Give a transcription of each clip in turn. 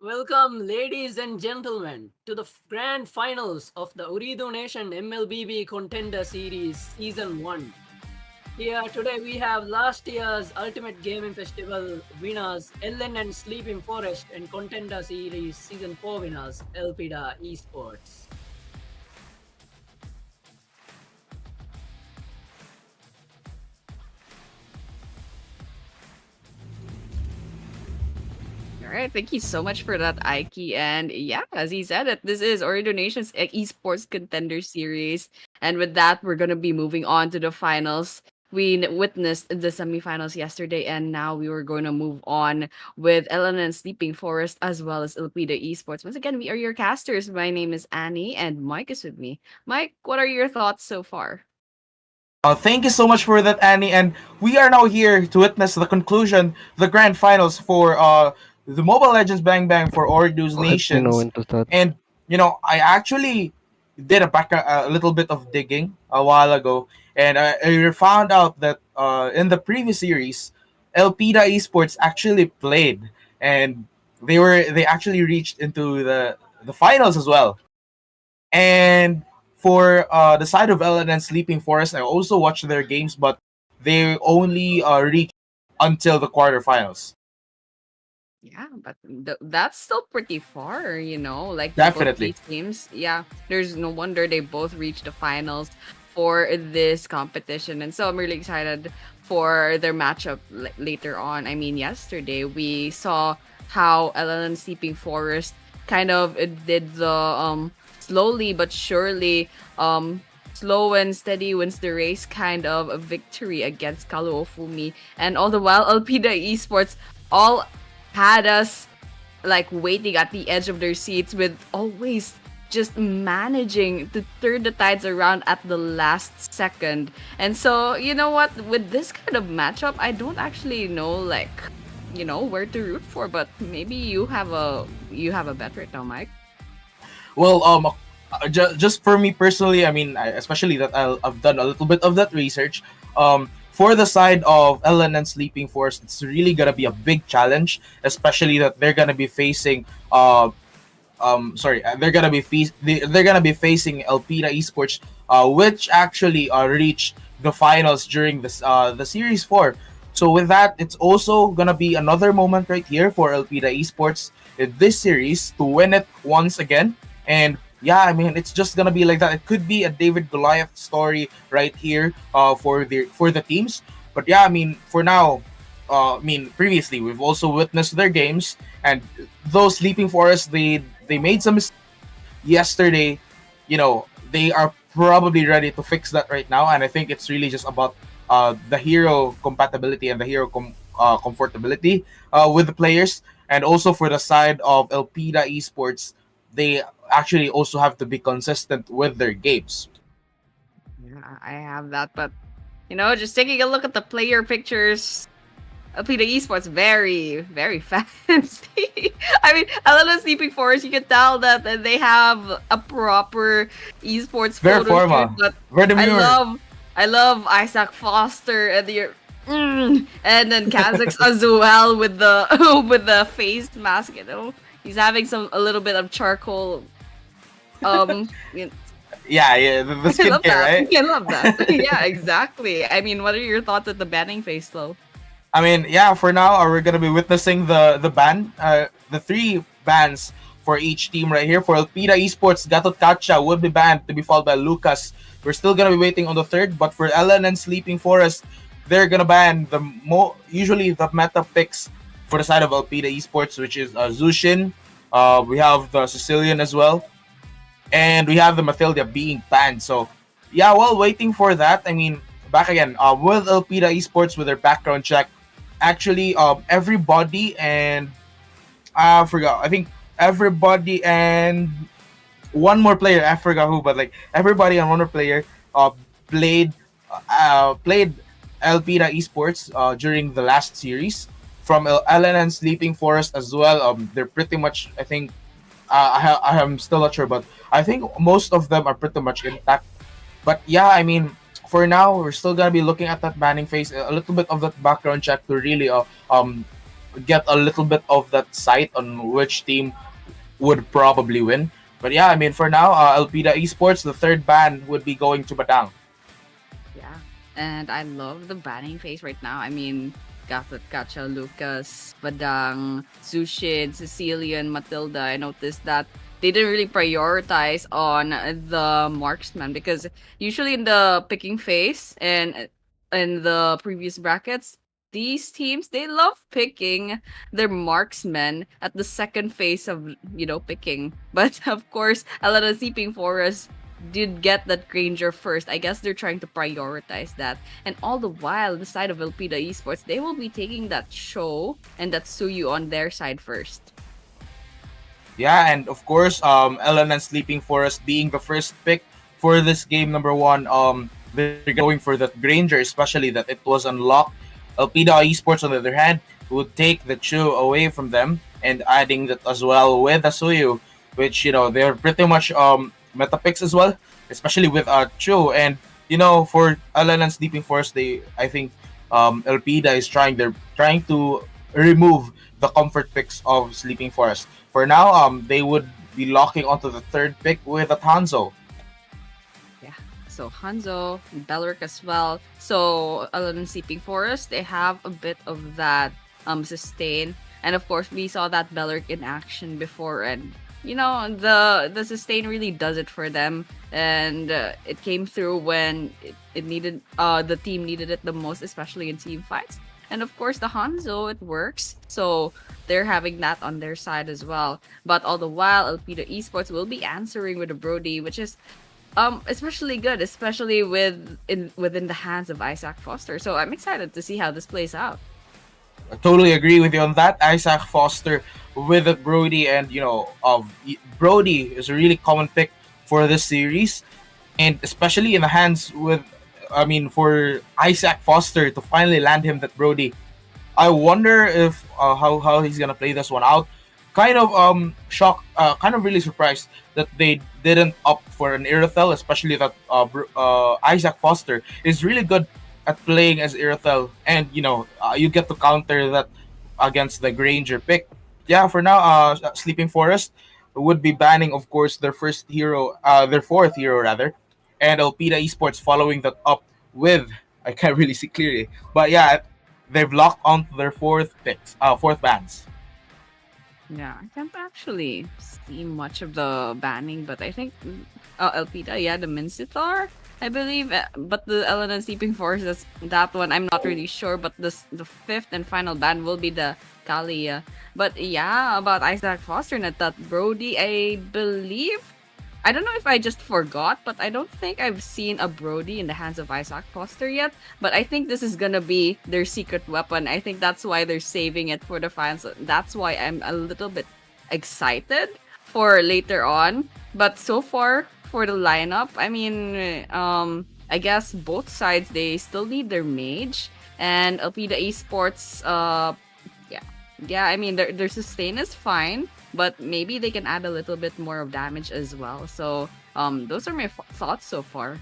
Welcome, ladies and gentlemen, to the grand finals of the Ooredoo Nation MLBB Contender Series Season 1. Here today we have last year's Ultimate Gaming Festival winners Ellen and Sleeping Forest and Contender Series Season 4 winners Elpida Esports. All right, thank you so much for that, Aiki. And yeah, as he said it, this is Ori Donations Esports Contender Series. And with that, we're gonna be moving on to the finals. We witnessed the semifinals yesterday, and now we were going to move on with Ellen and Sleeping Forest as well as Ilpida Esports. Once again, we are your casters. My name is Annie, and Mike is with me. Mike, what are your thoughts so far? Thank you so much for that, Annie. And we are now here to witness the conclusion, the grand finals for the Mobile Legends Bang Bang for Ooredoo's Let me know Nations. when to start. And I actually did a little bit of digging a while ago, and I found out that in the previous series, Elpida Esports actually played, and they actually reached into the finals as well. And for the side of Ellen and Sleeping Forest, I also watched their games, but they only reached until the quarterfinals. Yeah, but that's still pretty far, like both Definitely. these teams. Yeah, there's no wonder they both reached the finals for this competition. And so I'm really excited for their matchup later on. I mean, yesterday we saw how Ellen Sleeping Forest kind of did the slowly but surely slow and steady wins the race kind of a victory against Kaluofumi. And all the while Alpida Esports all had us like waiting at the edge of their seats with always just managing to turn the tides around at the last second. And so, you know what, with this kind of matchup, I don't actually know where to root for, but maybe you have a bet right now, Mike. Well, just for me personally, I mean, especially that I've done a little bit of that research. For the side of Ellen and Sleeping Force, it's really gonna be a big challenge, especially that they're gonna be facing they're gonna be they're gonna be facing Elpida Esports, which actually reached the finals during the series 4. So with that, it's also gonna be another moment right here for Elpida Esports in this series to win it once again. And yeah, I mean, it's just gonna be like that. It could be a David Goliath story right here for the teams. But yeah, I mean, for now, previously we've also witnessed their games, and those Sleeping Forest, they made some mistakes yesterday. They are probably ready to fix that right now, and I think it's really just about the hero compatibility and the hero comfortability with the players. And also for the side of Elpida Esports, they actually also have to be consistent with their games. Yeah, I have that, but just taking a look at the player pictures, Alpida Esports very, very fancy. I mean, a little Sleeping Forest, you can tell that they have a proper esports Very photo shoot. formal, But very I demure. love, I love Isaac Foster and and then Kazakhs as well with the with the face mask. He's having a little bit of charcoal. You Yeah, yeah, the I love skincare, that. right? I love that. Yeah, exactly. I mean, what are your thoughts at the banning face though? I mean, yeah, for now, we're gonna be witnessing the ban, the 3 bans for each team right here. For Elpida Esports, Gato Kacha would be banned to be followed by Lucas. We're still gonna be waiting on the third, but for Ellen and Sleeping Forest, they're gonna ban usually the meta picks for the side of Elpida Esports, which is Zushin. We have the Sicilian as well, and we have the Mathilda being banned. So yeah, while waiting for that, I mean, back again with Elpida Esports with their background check. Actually, everybody and I forgot. I think everybody and one more player. I forgot who, but like everybody and one more player uh played played Elpida Esports during the last series from Ellen and Sleeping Forest as well. They're pretty much, I think, I am still not sure, but I think most of them are pretty much intact. But yeah, I mean, for now, we're still gonna be looking at that banning phase, a little bit of that background check to really get a little bit of that sight on which team would probably win. But yeah, I mean, for now, Elpida Esports, the third ban would be going to Badang. Yeah. And I love the banning phase right now. I mean, Gatot, Kacha, Lucas, Badang, Zushin, Cecilian, Matilda. I noticed that they didn't really prioritize on the marksman because usually in the picking phase and in the previous brackets, these teams they love picking their marksmen at the second phase of picking. But of course, a lot of Sleeping Forest did get that Granger first. I guess they're trying to prioritize that. And all the while, the side of Elpida Esports, they will be taking that show and that Suyu on their side first. Yeah, and of course, Ellen and Sleeping Forest being the first pick for this game number one. They're going for that Granger, especially that it was unlocked. Elpida Esports, on the other hand, would take the Chu away from them and adding that as well with Asuyu, which they're pretty much meta picks as well, especially with Chu. And for Ellen and Sleeping Forest, they I think Elpida is trying to remove the comfort picks of Sleeping Forest. For now, they would be locking onto the third pick with Atanzo. Yeah. So Hanzo, Belric as well. So Alon Sleeping Forest, they have a bit of that sustain. And of course we saw that Belric in action before and the sustain really does it for them and it came through when it needed the team needed it the most, especially in team fights. And of course the Hanzo it works. So they're having that on their side as well. But all the while Elpida Esports will be answering with a Brody, which is especially good, especially within the hands of Isaac Foster. So I'm excited to see how this plays out. I totally agree with you on that. Isaac Foster with Brody, and Brody is a really common pick for this series, and especially in the hands with, I mean, for Isaac Foster to finally land him that Brody. I wonder if how he's gonna play this one out. Kind of shocked, kind of really surprised that they didn't opt for an Irithel, especially that Isaac Foster is really good at playing as Irithel, and you get to counter that against the Granger pick. Yeah, for now, Sleeping Forest would be banning, of course, their fourth hero rather, and Elpida Esports following that up with, I can't really see clearly, but yeah, they've locked onto their fourth bans. Yeah, I can't actually see much of the banning, but I think Elpida, yeah, the Mincetar, I believe. But the Elena Sleeping Force, that one, I'm not really sure. But the fifth and final ban will be the Kalia. But yeah, about Isaac Foster and that Brody, I believe. I don't know if I just forgot, but I don't think I've seen a Brody in the hands of Isaac Foster yet. But I think this is gonna be their secret weapon. I think that's why they're saving it for the fans. That's why I'm a little bit excited for later on. But so far for the lineup, I mean, I guess both sides they still need their mage and Alpida Esports. Yeah, yeah. I mean, their sustain is fine, but maybe they can add a little bit more of damage as well. So those are my thoughts so far.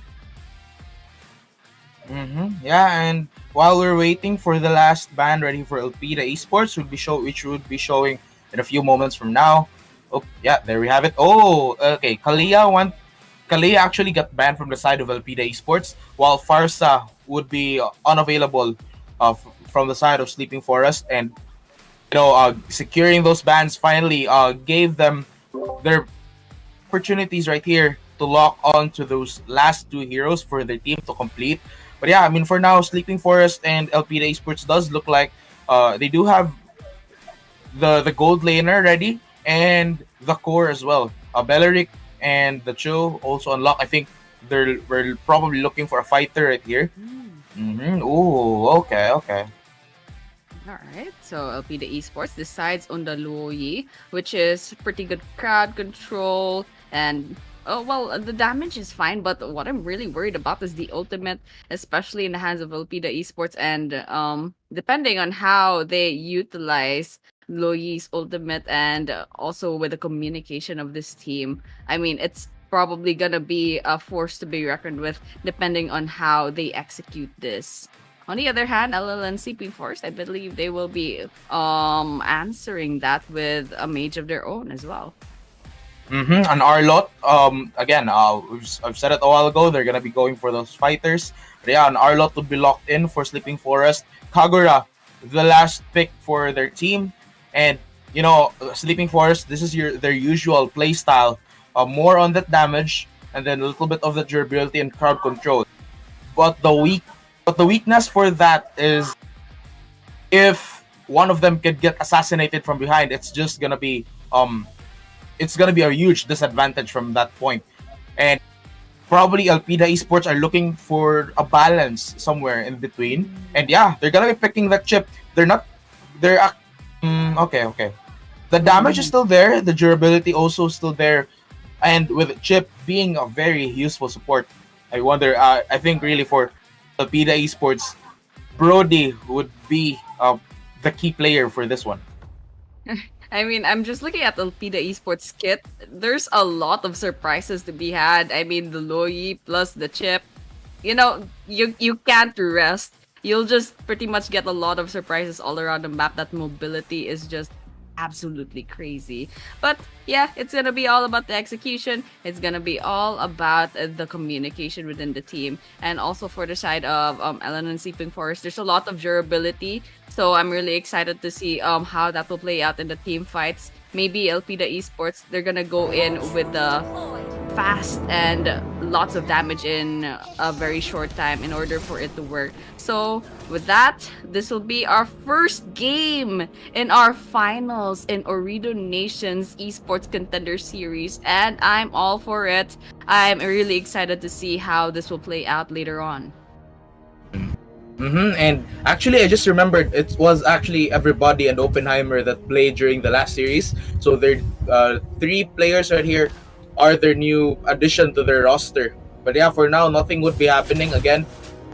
Yeah, and while we're waiting for the last band ready for Elpida Esports, which would be showing in a few moments from now. Oh, yeah, there we have it. Oh, okay. Kalia actually got banned from the side of Elpida Esports, while Farsa would be unavailable from the side of Sleeping Forest, and securing those bans finally gave them their opportunities right here to lock on to those last two heroes for their team to complete. But yeah, I mean, for now, Sleeping Forest and Elpida Esports does look like they do have the gold laner ready and the core as well. Belleric and the Cho also unlock. I think we're probably looking for a fighter right here. Ooh, okay, okay. All right, so Elpida Esports decides on the Luoyi, which is pretty good crowd control and oh well, the damage is fine, but what I'm really worried about is the ultimate, especially in the hands of Elpida Esports, and depending on how they utilize Luoyi's ultimate and also with the communication of this team, I mean it's probably gonna be a force to be reckoned with, depending on how they execute this. On the other hand, LL and Sleeping Force, I believe they will be answering that with a mage of their own as well. And Arlot, again, I've said it a while ago, they're gonna be going for those fighters. But yeah, an Arlot would be locked in for Sleeping Forest. Kagura, the last pick for their team, and Sleeping Forest. This is their usual play style, more on that damage, and then a little bit of the durability and crowd control. But the weakness for that is if one of them could get assassinated from behind, it's gonna be a huge disadvantage from that point. And probably Alpida Esports are looking for a balance somewhere in between. And yeah, they're gonna be picking that chip. They're not. They're okay. The damage is still there. The durability also still there. And with Chip being a very useful support, I wonder. I think really for Alpida Esports, Brody would be the key player for this one. I mean, I'm just looking at the Alpida Esports kit. There's a lot of surprises to be had. I mean, the Loyi plus the chip. You can't rest. You'll just pretty much get a lot of surprises all around the map. That mobility is just absolutely crazy. But yeah, it's gonna be all about the execution. It's gonna be all about the communication within the team, and also for the side of Ellen and Sleeping Forest, there's a lot of durability. So I'm really excited to see how that will play out in the team fights. Maybe Elpida Esports, they're gonna go in with the fast and lots of damage in a very short time in order for it to work. So with that, this will be our first game in our finals in Ooredoo Nation's Esports Contender Series, and I'm all for it. I'm really excited to see how this will play out later on. And actually, I just remembered it was actually everybody and Oppenheimer that played during the last series. So their three players right here are their new addition to their roster. But yeah, for now, nothing would be happening again.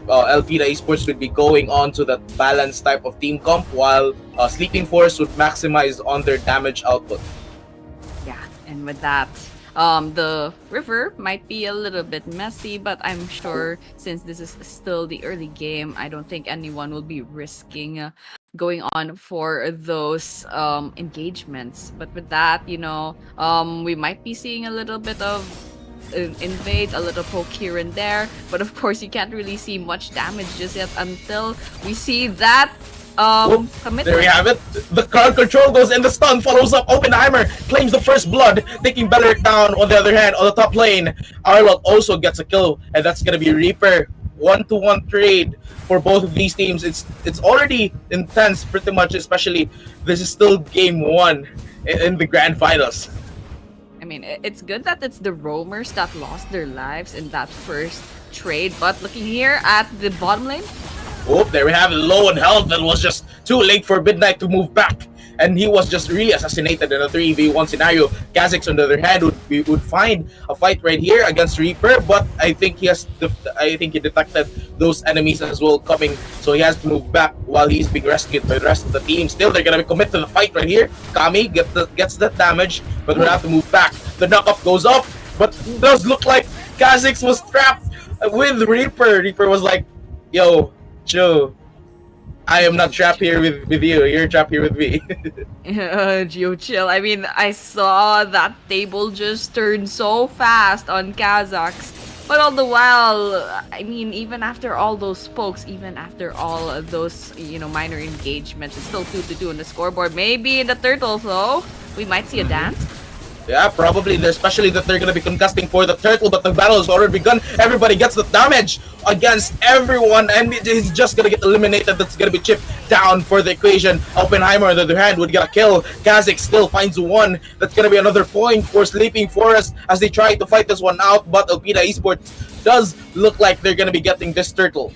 Elpida Esports would be going on to that balanced type of team comp, while Sleeping Force would maximize on their damage output. Yeah, and with that, the river might be a little bit messy, but I'm sure since this is still the early game, I don't think anyone will be risking going on for those engagements. But with that, we might be seeing a little bit of invade, a little poke here and there, but of course you can't really see much damage just yet until we see that commitment. There we have it. The crowd control goes in, the stun follows up. Oppenheimer claims the first blood, taking Beleric down. On the other hand, on the top lane, Arlot also gets a kill, and that's gonna be Reaper. 1-to-1 trade for both of these teams. It's already intense, pretty much. Especially this is still game one in the grand finals. I mean, it's good that it's the roamers that lost their lives in that first trade, but looking here at the bottom lane. Oh, there we have it, low on health, and was just too late for Midnight to move back. And he was just really assassinated in a 3v1 scenario. Kha'Zix, on the other hand, would find a fight right here against Reaper, but I think he detected those enemies as well coming, so he has to move back while he's being rescued by the rest of the team. Still, they're gonna be committed to the fight right here. Kami gets that damage, but we have to move back. The knockup goes up, but it does look like Kha'Zix was trapped with Reaper. Reaper was like, "Yo, Joe, I am not trapped here with you. You're trapped here with me." Geo chill. I mean, I saw that table just turn so fast on Kazakhs. But all the while, I mean, even after all those pokes, even after all of those, minor engagements, it's still 2-2 on the scoreboard. Maybe in the turtle, though, we might see a dance. Yeah, probably, especially that they're going to be contesting for the turtle, but the battle has already begun. Everybody gets the damage against everyone, and he's just going to get eliminated. That's going to be chipped down for the equation. Oppenheimer, on the other hand, would get a kill. Kha'Zix still finds one. That's going to be another point for Sleeping Forest as they try to fight this one out, but Alpida Esports does look like they're going to be getting this turtle.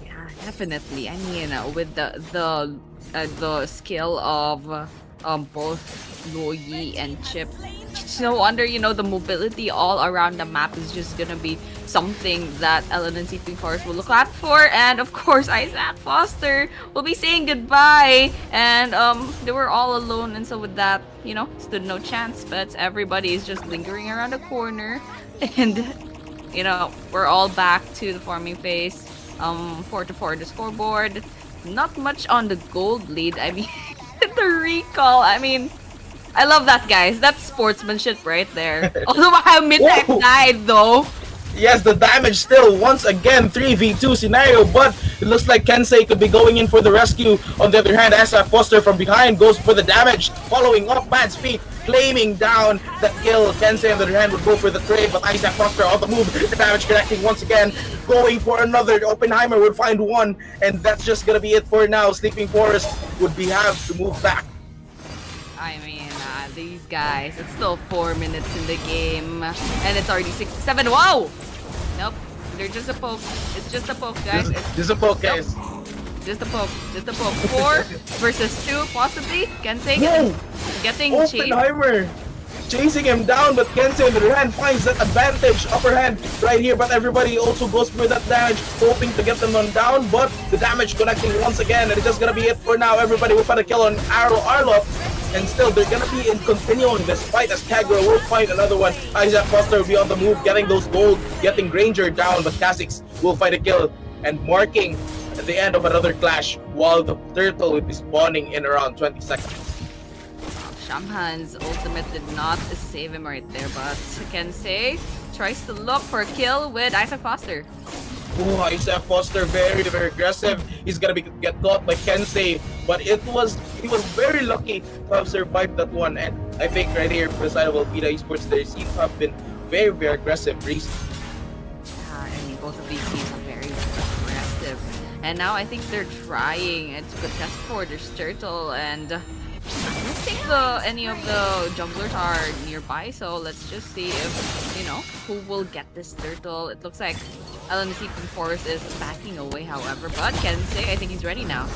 Yeah, definitely. I mean, with the skill of both Loyi and Chip, it's no wonder the mobility all around the map is just gonna be something that Ellen and Sleeping Forest will look out for. And of course, Isaac Foster will be saying goodbye, and they were all alone, and so with that, stood no chance. But everybody is just lingering around the corner, and we're all back to the farming phase. 4-4 the scoreboard. Not much on the gold lead. I mean, the recall. I mean, I love that, guys. That's sportsmanship right there. Although how Midnight Whoa! died though. Yes, the damage still once again 3v2 scenario, but it looks like Kensei could be going in for the rescue. On the other hand, Asa Foster from behind goes for the damage, following up Bad's feet, claiming down the kill. Kensei on the other hand would go for the trade, but Isaac Foster on the move, the damage connecting once again, going for another. Oppenheimer would find one, and that's just gonna be it for now. Sleeping Forest would be have to move back. I mean, these guys, it's still 4 minutes in the game, and it's already 67. Whoa! Nope, they're just a poke. It's just a poke, guys. This is a poke, guys. Just a poke. Just a poke. 4 versus 2, possibly. Kensei Whoa! getting chased. Oppenheimer chasing him down, but Kensei on the other hand finds that advantage, upper hand right here, but everybody also goes for that damage, hoping to get them on down, but the damage connecting once again, and it's just gonna be it for now. Everybody will find a kill on Arlo, and still they're gonna be in continuing this fight as Kagura will find another one. Isaac Foster will be on the move, getting those gold, getting Granger down, but Kha'Zix will find a kill and marking at the end of another clash, while the turtle will be spawning in around 20 seconds. Shamhan's ultimate did not save him right there, but Kensei tries to look for a kill with Isaac Foster. Oh, Isaac Foster very, very aggressive. He's gonna get caught by Kensei, but he was very lucky to have survived that one. And I think right here for the side of Alpida Esports, they seem to have been very, very aggressive recently. I mean, both of these teams are very aggressive, and now I think they're trying to contest for this turtle, and I don't think any of the junglers are nearby, so let's just see if, who will get this turtle. It looks like LMC from Forest is backing away, however, but Kensei, I think he's ready now.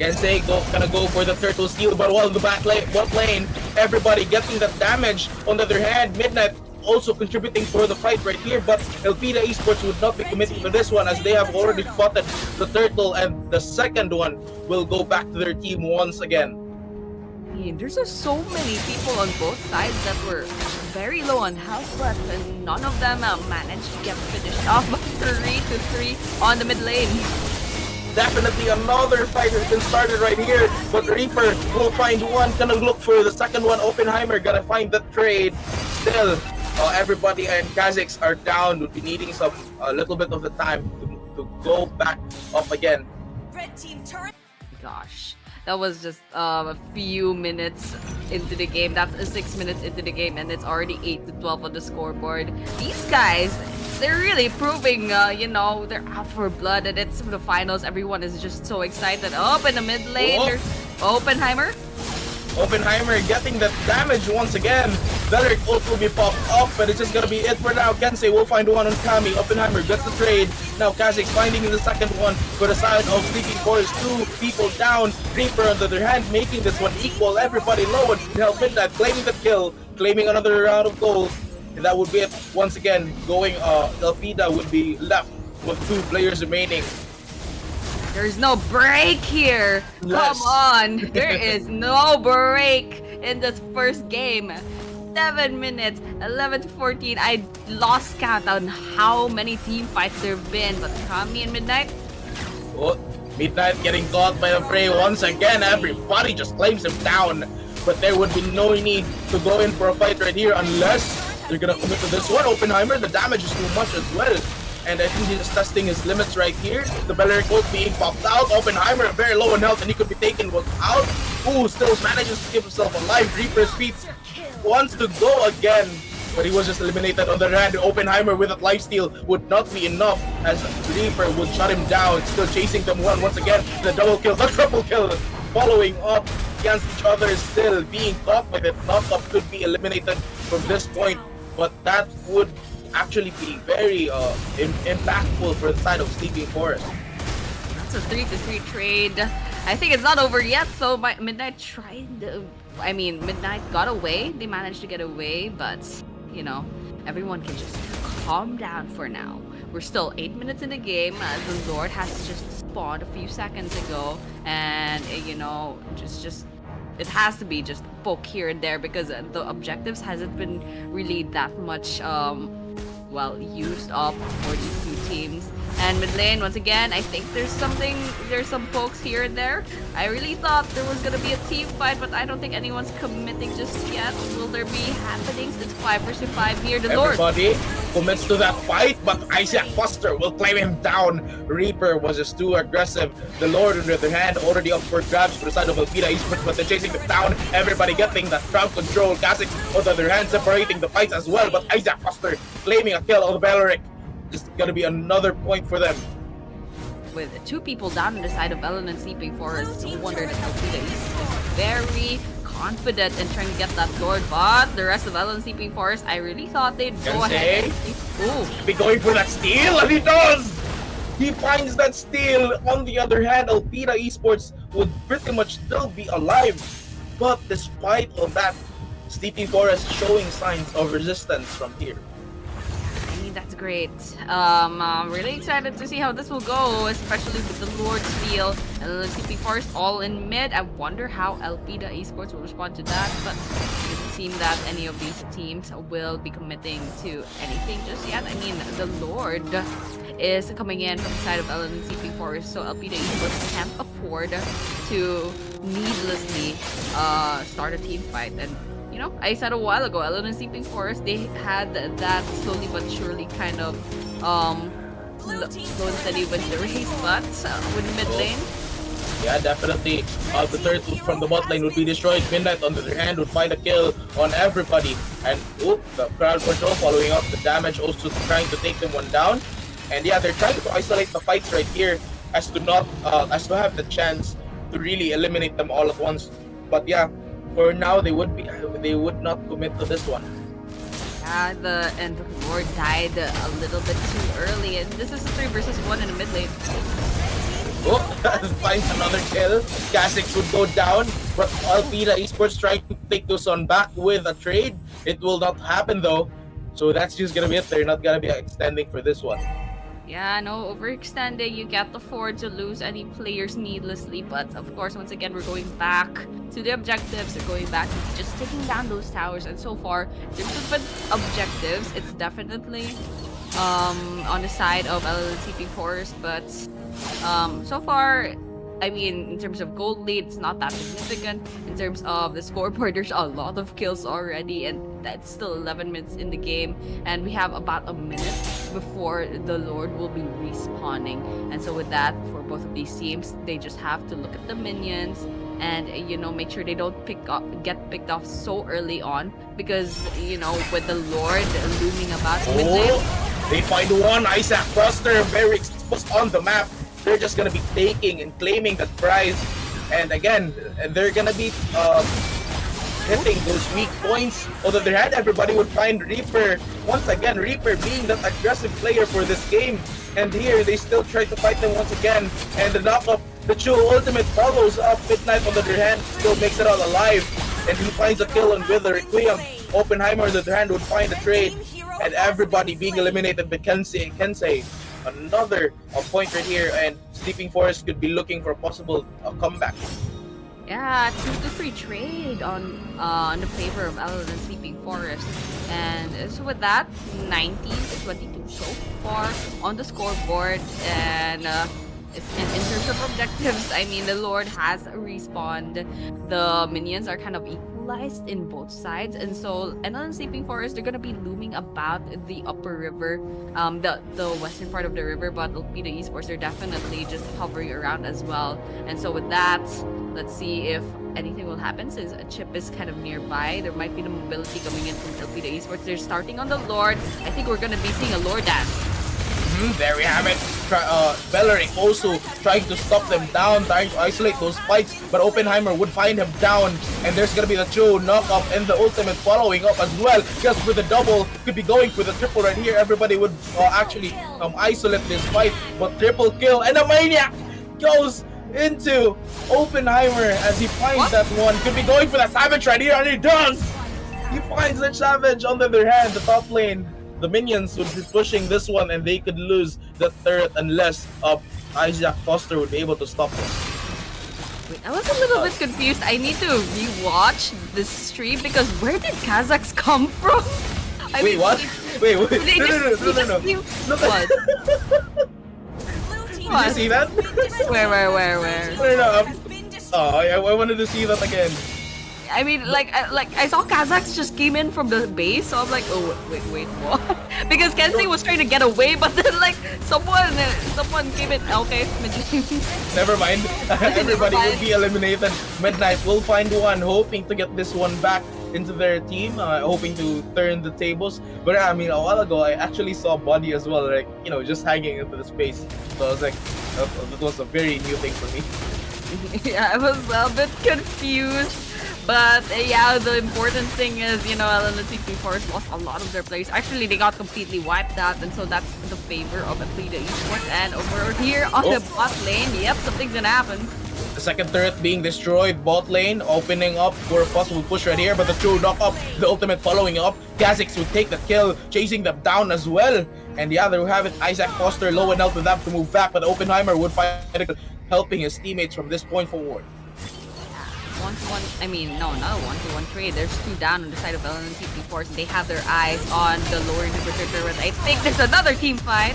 Kensei gonna go for the turtle steal, but while the bot lane, everybody getting that damage. On the other hand, Midnight also contributing for the fight right here, but Elpida Esports would not be committing to this one as they have already spotted the turtle, and the second one will go back to their team once again. There's just so many people on both sides that were very low on health left, and none of them managed to get finished off. 3-3 on the mid lane. Definitely another fight has been started right here, but Reaper will find one, gonna look for the second one. Oppenheimer gonna find the trade. Still, everybody and Kha'Zix are down. Would be needing a little bit of the time to go back up again. Red team turn. Gosh, that was just a few minutes into the game. That's 6 minutes into the game, and it's already 8-12 on the scoreboard. These guys, they're really proving, they're out for blood, and it's the finals. Everyone is just so excited. Up in the mid lane, there's Oppenheimer. Oppenheimer getting the damage once again. Velric also will be popped up, but it's just gonna be it for now. Kensei will find one on Kami. Oppenheimer gets the trade. Now Kha'Zix finding the second one for the side of Sleeping Forest. 2 people down. Reaper on the other hand making this one equal. Everybody low and help Midnight claiming the kill, claiming another round of gold. And that would be it once again. Going Elpida would be left with 2 players remaining. There's no break here. Yes. Come on. There is no break in this first game. 7 minutes, 11-14. I lost count on how many team fights there have been. But Kami and Midnight. Oh, Midnight getting caught by the fray once again. Everybody just claims him down. But there would be no need to go in for a fight right here unless they're gonna commit to this one. Oppenheimer, the damage is too much as well. And I think he's testing his limits right here. The Belleric ult being popped out. Oppenheimer very low in health and he could be taken out. Ooh, still manages to keep himself alive. Reaper's feet wants to go again, but he was just eliminated. On the other hand, Oppenheimer with that lifesteal would not be enough as Reaper would shut him down. Still chasing them once again. The double kill, the triple kill, following up against each other, still being caught by the knockup, could be eliminated from this point, but that would actually be very impactful for the side of Sleeping Forest. That's a 3-3 trade. I think it's not over yet, so Midnight Midnight got away. They managed to get away, but, everyone can just calm down for now. We're still 8 minutes in the game. The Lord has just spawned a few seconds ago, and, it has to be just poke here and there because the objectives hasn't been really that much, used up for these 2 teams. And mid lane, once again, I think there's some pokes here and there. I really thought there was gonna be a team fight, but I don't think anyone's committing just yet. Will there be happenings? It's 5 versus 5 here. The Lord. Everybody commits to that fight, but Isaac Foster will claim him down. Reaper was just too aggressive. The Lord, on the other hand, already up for grabs for the side of Alpida Esports, but they're chasing them down. Everybody getting that crowd control. Kha'Zix, on the other hand, separating the fights as well, but Isaac Foster claiming a kill on Beleric. Just gonna be another point for them. With 2 people down on the side of Ellen and Sleeping Forest, no wonder that Alpida is very confident in trying to get that Lord, but the rest of Ellen and Sleeping Forest, I really thought they'd go ahead and ooh. Be going for that steal, and he does! He finds that steal. On the other hand, Alpida Esports would pretty much still be alive. But despite of that, Sleeping Forest showing signs of resistance from here. I mean, that's great. I'm really excited to see how this will go, especially with the Lord Steal and the CP Forest all in mid. I wonder how Alpida Esports will respond to that, but it doesn't seem that any of these teams will be committing to anything just yet. I mean, the Lord is coming in from the side of Ellen and CP Forest, so Alpida Esports can't afford to needlessly start a team fight. And you know, I said a while ago, Ellen and Sleeping Forest, they had that slowly but surely kind of slow and steady wins the race, but with mid lane. Yeah, definitely. The third from the bot lane would be destroyed. Midnight, on the other hand, would find a kill on everybody. And the crowd control following up the damage, also trying to take them one down. And yeah, they're trying to isolate the fights right here as to not as to have the chance to really eliminate them all at once. But yeah, for now they would not commit to this one. Yeah, the Lord died a little bit too early, and this is a 3 versus 1 in the mid lane. Oh, finds another kill. Kha'Zix would go down, but Alpida Esports trying to take this one back with a trade. It will not happen though, so that's just gonna be it. They're not gonna be extending for this one. Yeah, no overextending. You can't afford to lose any players needlessly. But of course, once again, we're going back to the objectives. We're going back to just taking down those towers. And so far, in terms of objectives, it's definitely on the side of LLCP Forest. But so far, I mean, in terms of gold lead, it's not that significant. In terms of the scoreboard, there's a lot of kills already, and that's still 11 minutes in the game. And we have about a minute before the Lord will be respawning. And so with that, for both of these teams, they just have to look at the minions and, you know, make sure they don't get picked off so early on. Because, you know, with the Lord looming about mid lane, They find one. Isaac Foster very exposed on the map. They're just gonna be taking and claiming that prize, and again, they're gonna be hitting those weak points. On the other hand, everybody would find Reaper. Once again, Reaper being that aggressive player for this game, and here they still try to fight them once again. And the knockup, the Chu ultimate follows up. Midnight, on the other hand, still makes it out alive, and he finds a kill on Wither Requiem. Oppenheimer, on the other hand, would find a trade, and everybody being eliminated by Kensei. Another point right here, and Sleeping Forest could be looking for a possible comeback. yeah, 2-3 trade on the favor of Ellen and Sleeping Forest. And so with that, 19-22 so far on the scoreboard. And in terms of objectives, I mean, the Lord has respawned. The minions are kind of equalized in both sides, and so Ellen and Sleeping Forest, they're gonna be looming about the upper river, the western part of the river, but Alpida Esports are definitely just hovering around as well. And so with that, let's see if anything will happen since a chip is kind of nearby. There might be the mobility coming in from Alpida Esports. They're starting on the Lord. I think we're gonna be seeing a Lord dance. There we have it. Beleric also trying to stop them down, trying to isolate those fights, but Oppenheimer would find him down, and there's gonna be the Chu knock-up and the ultimate following up as well. Just with the double, could be going for the triple right here. Everybody would actually isolate this fight, but triple kill, and the Maniac goes into Oppenheimer as he finds that one. Could be going for the Savage right here, and he does! He finds the Savage. On the other hand, the top lane, the minions would be pushing this one, and they could lose the turret unless Isaac Foster would be able to stop this. Wait, I was a little bit confused. I need to rewatch this stream because where did Kazakhs come from? I Wait, mean, what? Wait, They no. What? Did you see that? Where? I don't know. Oh, I wanted to see that again. I mean, like I saw Kazakhs just came in from the base, so I'm like, oh wait, what? Because Kensei was trying to get away, but then like someone came in. Okay, Never mind. Everybody will be eliminated. Midnight will find one, hoping to get this one back into their team, hoping to turn the tables. But I mean, a while ago, I actually saw Body as well, like, just hanging into the space. So I was like, that was a very new thing for me. Yeah, I was a bit confused. But yeah, the important thing is, LNCP Force lost a lot of their players. Actually, they got completely wiped out, and so that's the favor of Atleta Esports. And over here on the bot lane, yep, something's gonna happen. The second turret being destroyed, bot lane opening up for a possible push right here, but the true knock up, the ultimate following up. Kha'Zix would take the kill, chasing them down as well. And yeah, there we have it. Isaac Foster low enough to them to move back, but Oppenheimer would find it, helping his teammates from this point forward. One-to-one, no, not a one-to-one trade. There's two down on the side of LNCP Force. They have their eyes on the lower inhibitor turret. I think there's another team fight.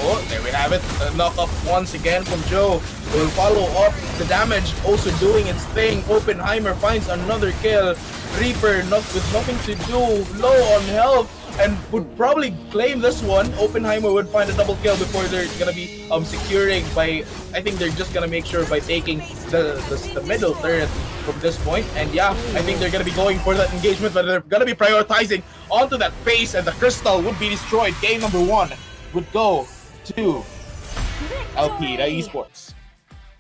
Oh, there we have it. A knock up once again from Joe. Will follow up. The damage also doing its thing. Oppenheimer finds another kill. Reaper with nothing to do. Low on health. And would probably claim this one. Oppenheimer would find a double kill before they're gonna be securing by. I think they're just gonna make sure by taking the middle turret from this point. And yeah, I think they're gonna be going for that engagement, but they're gonna be prioritizing onto that base, and the crystal would be destroyed. Game number 1 would go to Alpida Esports.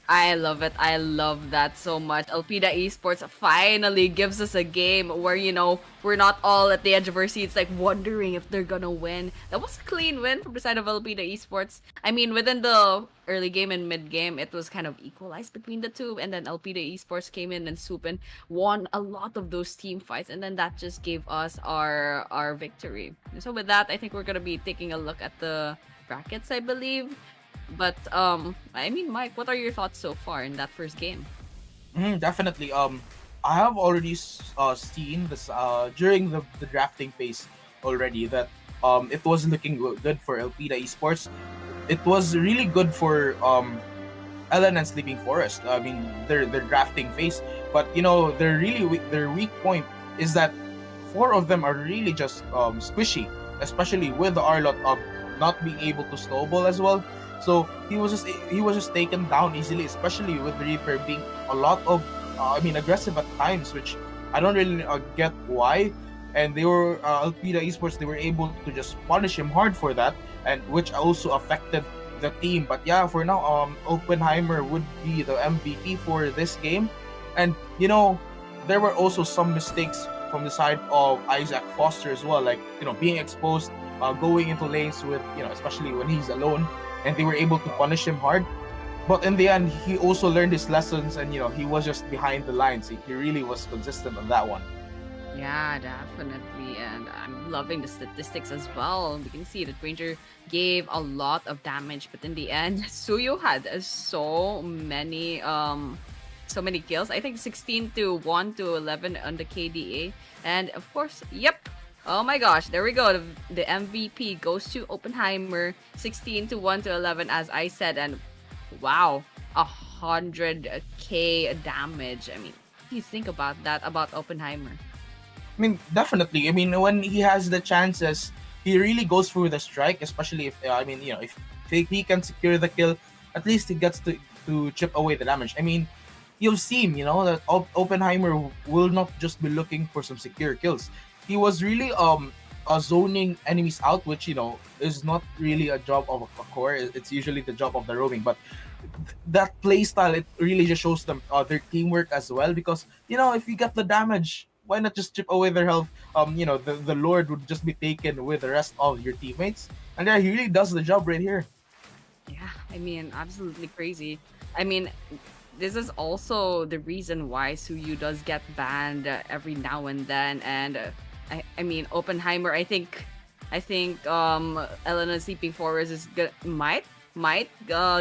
I love it. I love that so much. Alpida Esports finally gives us a game where, we're not all at the edge of our seats, like wondering if they're gonna win. That was a clean win from the side of Alpida Esports. I mean, within the early game and mid game, it was kind of equalized between the two, and then Alpida Esports came in and swooped and won a lot of those team fights, and then that just gave us our victory. So with that, I think we're gonna be taking a look at the brackets, I believe. But Mike, what are your thoughts so far in that first game? Definitely. I have already seen this during the drafting phase already that it was looking good for Alpida Esports. It was really good for LN and Sleeping Forest. I mean, their drafting phase, but their weak point is that 4 of them are really just squishy, especially with the Arlot not being able to snowball as well. So he was just taken down easily, especially with Reaper being a lot of aggressive at times, which I don't really get why. And they were Alpida Esports, they were able to just punish him hard for that, and which also affected the team. But yeah, for now, Oppenheimer would be the MVP for this game. And there were also some mistakes from the side of Isaac Foster as well, like being exposed, going into lanes with especially when he's alone, and they were able to punish him hard. But in the end, he also learned his lessons, and he was just behind the lines. He really was consistent on that one. Yeah, definitely. And I'm loving the statistics as well. We can see that Ranger gave a lot of damage, but in the end, Suyo had so many kills. I think 16 to 1 to 11 on the KDA. And of course, yep. Oh my gosh, there we go. The MVP goes to Oppenheimer, 16 to 1 to 11, as I said. And wow, 100k damage. I mean, what do you think about that, about Oppenheimer? I mean, definitely. I mean, when he has the chances, he really goes for the strike, especially if if he can secure the kill, at least he gets to chip away the damage. I mean, you've seen, that Oppenheimer will not just be looking for some secure kills. He was really zoning enemies out, which is not really a job of a core. It's usually the job of the roaming. But that playstyle, it really just shows them their teamwork as well. Because if you get the damage, why not just chip away their health? The Lord would just be taken with the rest of your teammates, and yeah, he really does the job right here. Yeah, I mean, absolutely crazy. I mean, this is also the reason why Suyu does get banned every now and then, and I mean, Oppenheimer, I think Elena Sleeping Forest is might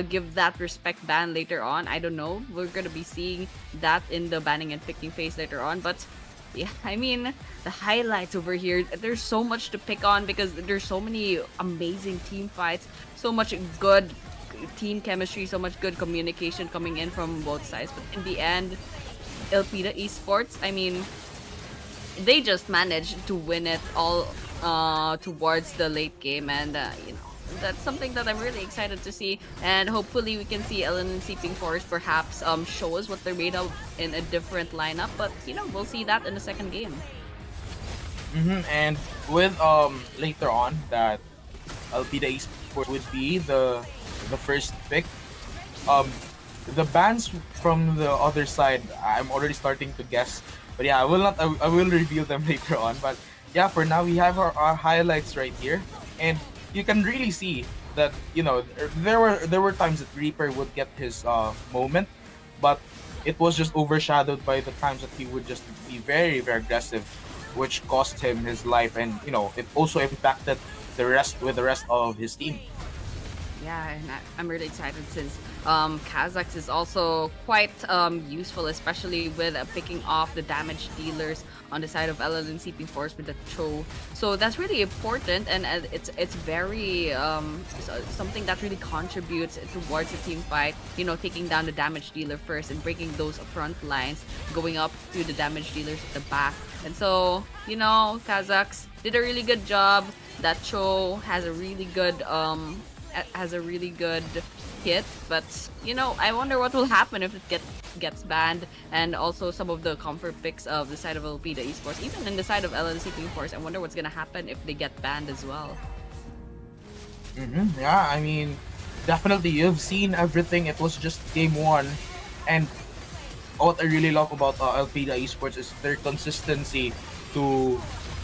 give that respect ban later on. I don't know. We're gonna be seeing that in the banning and picking phase later on. But yeah, I mean, the highlights over here, there's so much to pick on because there's so many amazing team fights, so much good team chemistry, so much good communication coming in from both sides. But in the end, Elpida Esports, I mean, they just managed to win it all towards the late game, and that's something that I'm really excited to see. And hopefully we can see Ellen and Seeping Forest perhaps show us what they're made of in a different lineup. But we'll see that in the second game. And with later on that Alpida Esports would be the first pick. Um, the bans from the other side, I'm already starting to guess. But yeah, I will not. I will reveal them later on. But yeah, for now we have our highlights right here, and you can really see that there were times that Reaper would get his moment, but it was just overshadowed by the times that he would just be very very aggressive, which cost him his life, and it also impacted the rest of his team. Yeah, and I'm really excited since Kazakhs is also quite useful, especially with picking off the damage dealers on the side of Ellen and Seeping Force with the Cho. So that's really important, and it's very something that really contributes towards the team fight. Taking down the damage dealer first and breaking those front lines, going up to the damage dealers at the back. And so Kazakhs did a really good job. That Cho has a really good hit, but I wonder what will happen if it gets banned. And also some of the comfort picks of the side of Elpida Esports, even in the side of LNC Team Force, I wonder what's gonna happen if they get banned as well. Yeah, I mean, definitely you've seen everything. It was just game one, and what I really love about Elpida Esports is their consistency to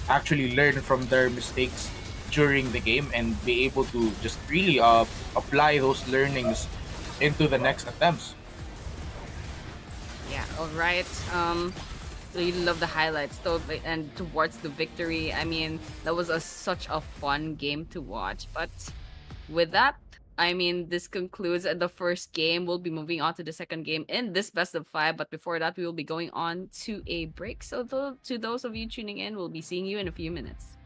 actually learn from their mistakes during the game and be able to just really apply those learnings into the next attempts. Yeah, all right. Really love the highlights though, and towards the victory. I mean, that was such a fun game to watch. But with that, I mean, this concludes the first game. We'll be moving on to the second game in this best of five. But before that, we will be going on to a break. So to those of you tuning in, we'll be seeing you in a few minutes.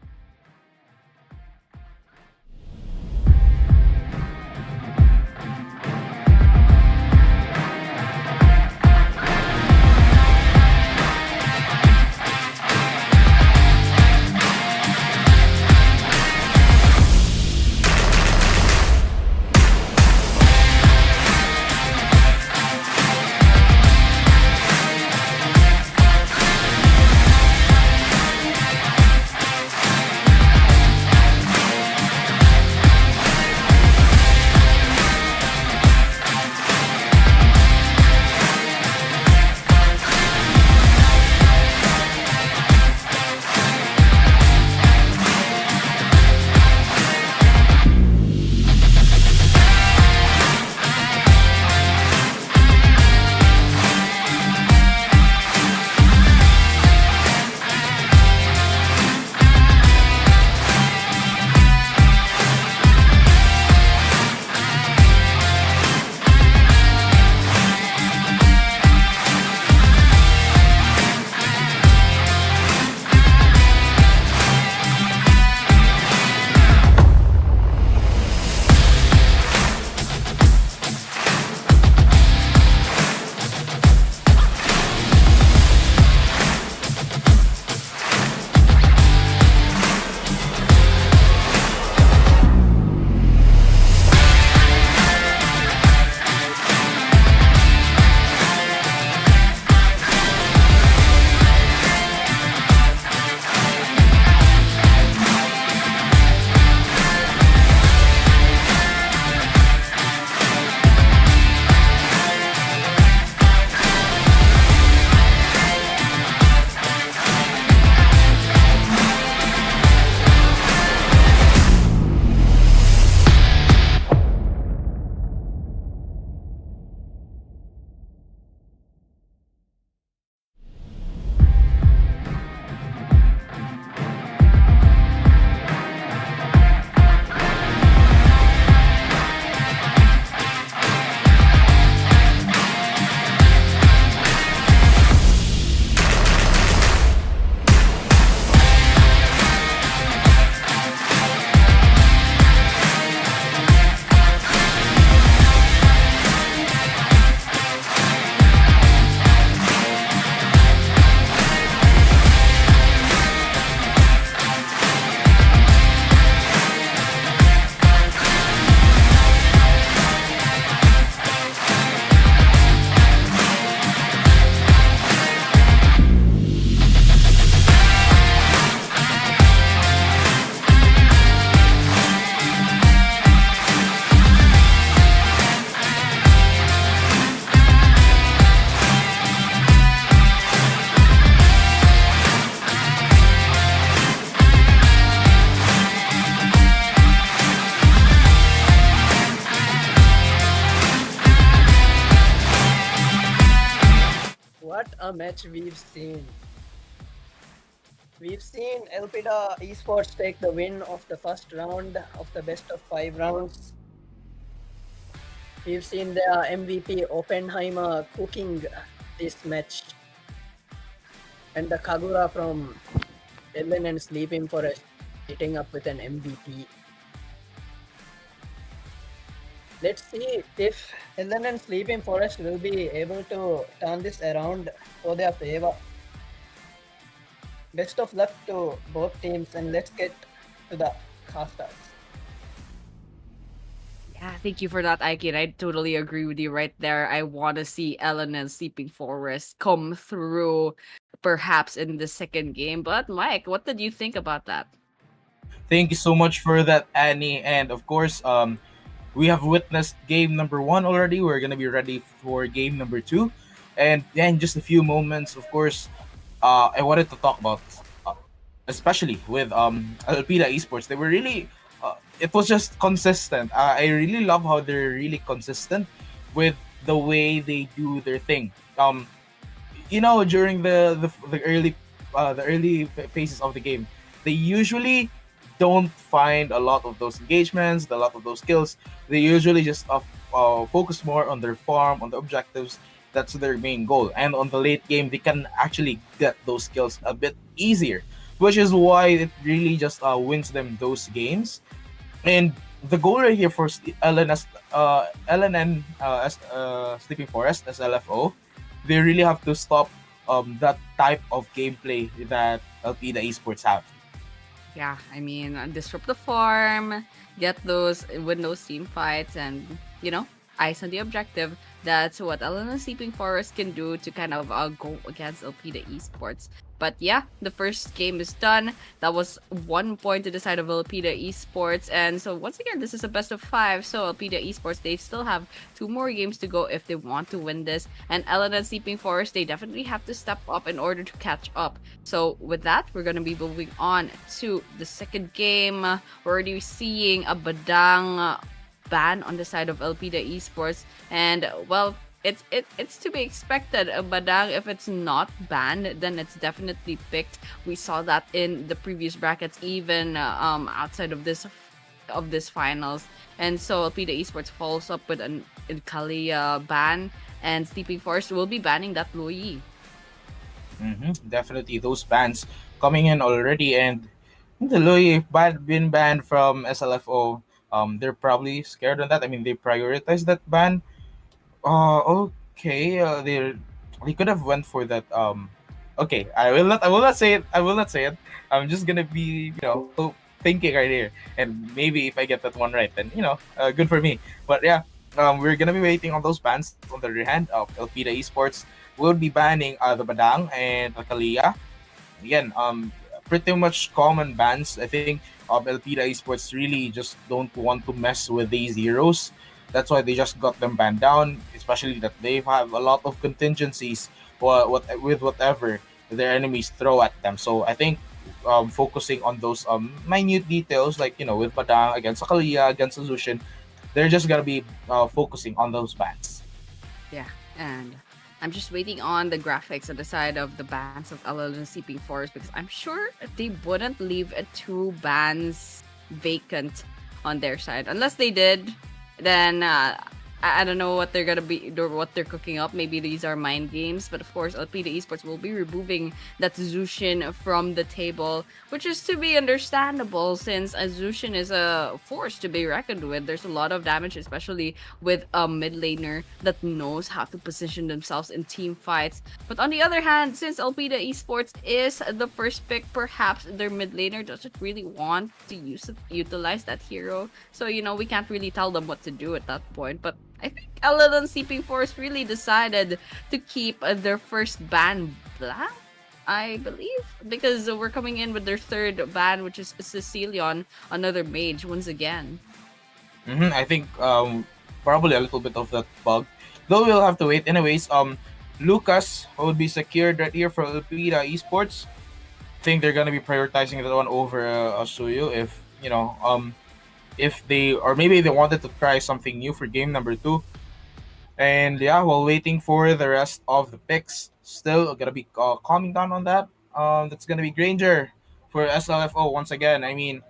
what a match we've seen. We've seen Elpida Esports take the win of the first round of the best of 5 rounds. We've seen their MVP Oppenheimer cooking this match, and the Kagura from Ellen and Sleeping Forest hitting up with an MVP. Let's see if Ellen and Sleeping Forest will be able to turn this around for their favor. Best of luck to both teams, and let's get to the casters. Yeah, thank you for that, Aikin. I totally agree with you right there. I want to see Ellen and Sleeping Forest come through perhaps in the second game. But Mike, what did you think about that? Thank you so much for that, Annie. And of course, we have witnessed game number one already. We're gonna be ready for game number two, and yeah, in just a few moments, of course, I wanted to talk about, uh, especially with Alpida Esports. They were really, it was just consistent. I really love how they're really consistent with the way they do their thing. During the early phases of the game, they usually don't find a lot of those engagements, a lot of those kills. They usually just focus more on their farm, on the objectives. That's their main goal. And on the late game, they can actually get those kills a bit easier, which is why it really just wins them those games. And the goal right here for LNN as Sleeping Forest as LFO, they really have to stop that type of gameplay that Alpida Esports have. Yeah, I mean, disrupt the farm, get those, win those team fights, and eyes on the objective. That's what Elena Sleeping Forest can do to kind of go against Elpida Esports. But yeah, the first game is done. That was 1 point to the side of Elpida Esports. And so once again, this is a best of 5. So Elpida Esports, they still have 2 more games to go if they want to win this. And Elena Sleeping Forest, they definitely have to step up in order to catch up. So with that, we're going to be moving on to the second game. We're already seeing a Badang ban on the side of Elpida Esports, and well, it's to be expected. Badang, if it's not banned, then it's definitely picked. We saw that in the previous brackets, even outside of this finals. And so Elpida Esports follows up with an Kalia ban, and Sleeping Forest will be banning that Luyi. Definitely those bans coming in already, and the Loy been banned from SLFO. They're probably scared on that. I mean, they prioritize that ban. Okay. They could have went for that. Okay. I will not. I will not say it. I will not say it. I'm just gonna be, thinking right here, and maybe if I get that one right, then good for me. But yeah, we're gonna be waiting on those bans. On the other hand, Elpida Esports will be banning the Badang and Alcalia. Again, pretty much common bans. I think Elpida Esports really just don't want to mess with these heroes. That's why they just got them banned down, especially that they have a lot of contingencies with whatever their enemies throw at them. So I think focusing on those minute details, like with Badang against Akalia, against Azushin, they're just gonna be focusing on those bans. Yeah, and I'm just waiting on the graphics on the side of the bans of LL Sleeping Forest, because I'm sure they wouldn't leave 2 bans vacant on their side. Unless they did, then I don't know what they're gonna be or what they're cooking up. Maybe these are mind games, but of course, Alpida Esports will be removing that Zushin from the table, which is to be understandable since Zushin is a force to be reckoned with. There's a lot of damage, especially with a mid laner that knows how to position themselves in team fights. But on the other hand, since Alpida Esports is the first pick, perhaps their mid laner doesn't really want to utilize that hero. So we can't really tell them what to do at that point. But I think LLN Sleeping Force really decided to keep their first ban black, I believe, because we're coming in with their third ban, which is Cecilion, another mage once again. I think probably a little bit of that bug, though we'll have to wait. Anyways, Lucas will be secured right here for Elpida Esports. I think they're gonna be prioritizing that one over Asuyu if they, or maybe they wanted to try something new for game number 2. And yeah, while waiting for the rest of the picks, still gonna be calming down on that. That's gonna be Granger for SLFO once again. I mean,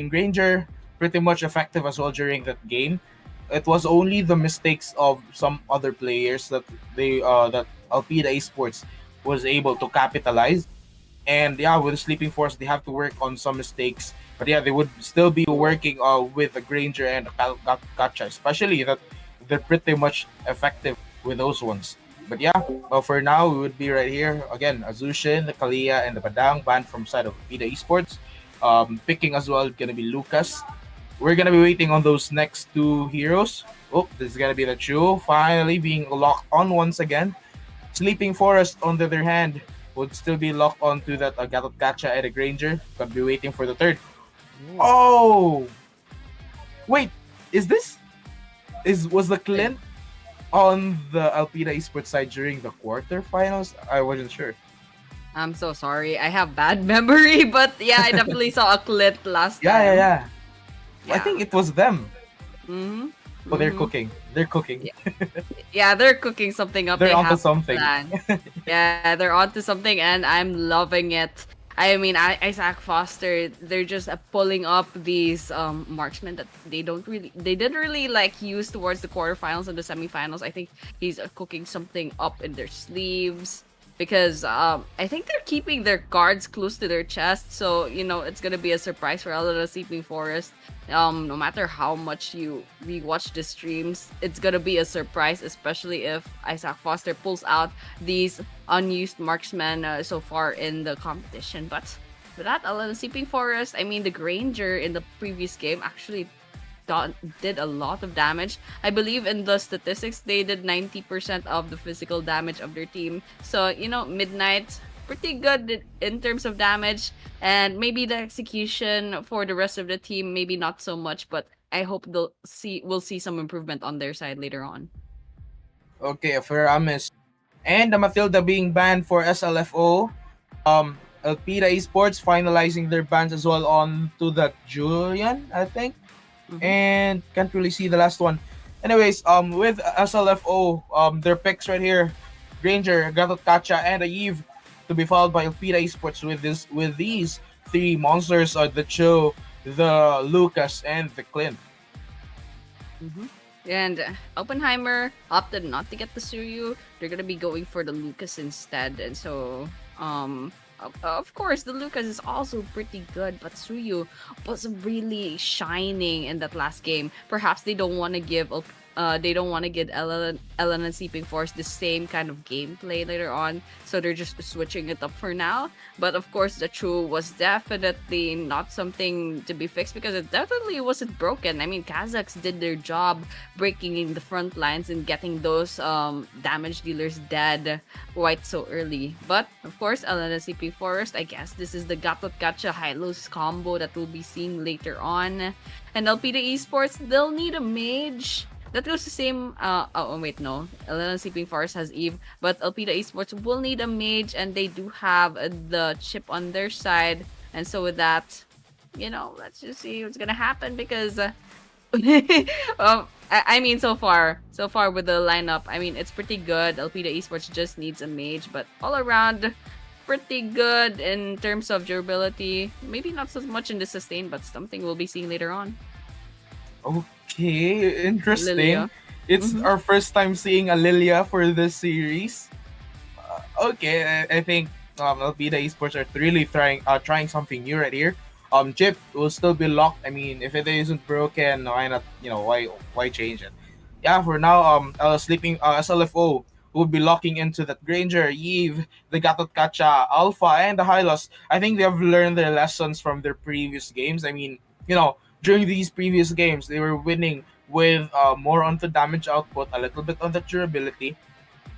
Granger pretty much effective as well during that game. It was only the mistakes of some other players that Alpida Esports was able to capitalize. And yeah, with the Sleeping Force, they have to work on some mistakes. But yeah, they would still be working with the Granger and the Gacha, especially that they're pretty much effective with those ones. But yeah, for now, we would be right here. Again, Azushin, the Kalia, and the Badang banned from side of PIDA Esports. Picking as well, gonna be Lucas. We're gonna be waiting on those next two heroes. Oh, this is gonna be the Chu finally being locked on once again. Sleeping Forest, on the other hand, would still be locked onto that Gatot Kacha and a Granger. Could be waiting for the third. Ooh. Oh, wait, is this was the Clint on the Alpida Esports side during the quarterfinals? I wasn't sure. I'm so sorry. I have bad memory, but yeah, I definitely saw a clip last Yeah, yeah, time. yeah. I Yeah. think it was them. Mm-hmm. Oh, they're Mm-hmm. cooking. They're cooking. Yeah, they're cooking something up. They're They onto have a something. plan. Yeah, they're onto something, and I'm loving it. I mean, Isaac Foster, they're just pulling up these marksmen that they didn't really like use towards the quarterfinals and the semifinals. I think he's cooking something up in their sleeves because I think they're keeping their cards close to their chest, so it's gonna be a surprise for Elena Sleeping Forest. No matter how much you rewatch the streams, it's gonna be a surprise, especially if Isaac Foster pulls out these unused marksmen so far in the competition. But with that, Elena Sleeping Forest, I mean, the Granger in the previous game actually did a lot of damage. I believe in the statistics, they did 90% of the physical damage of their team. So, Midnight, pretty good in terms of damage. And maybe the execution for the rest of the team, maybe not so much, but I hope we'll see some improvement on their side later on. Okay, for Amis. And the Matilda being banned for SLFO. Alpida Esports finalizing their bans as well on to the Julian, I think. Mm-hmm. And can't really see the last one. Anyways, with SLFO, their picks right here: Granger, Gatot Kacha, and a Eve, to be followed by Alpida Esports with these three monsters: the Cho, the Lucas, and the Clint. Mm-hmm. And Oppenheimer opted not to get the Suryu. They're gonna be going for the Lucas instead, and so of course the Lucas is also pretty good, but Suryu was really shining in that last game. Perhaps they don't want to give Ellen and Sleeping Force the same kind of gameplay later on, so they're just switching it up for now. But of course, the True was definitely not something to be fixed because it definitely wasn't broken. I mean, Kazakhs did their job breaking in the front lines and getting those damage dealers dead quite so early. But of course, Ellen and Sleeping Forest, I guess this is the Gatot Gacha Hylos combo that we'll be seeing later on. And LPD Esports, they'll need a mage. That goes the same. Wait, no. Elena Sleeping Forest has Eve, but Alpida Esports will need a mage, and they do have the chip on their side. And so with that, let's just see what's gonna happen because, I mean, so far with the lineup, I mean, it's pretty good. Alpida Esports just needs a mage, but all around, pretty good in terms of durability. Maybe not so much in the sustain, but something we'll be seeing later on. Okay, interesting. Lilia. It's Mhm. our first time seeing a Lilia for this series. Okay, I think Alpida Esports are really trying something new right here. Chip will still be locked. I mean, if it isn't broken, why not? Why change it? Yeah, for now, sleeping SLFO will be locking into that Granger, Eve, the Gatot Kacha, Alpha, and the Hylos. I think they have learned their lessons from their previous games. I mean, during these previous games, they were winning with more on the damage output, a little bit on the durability.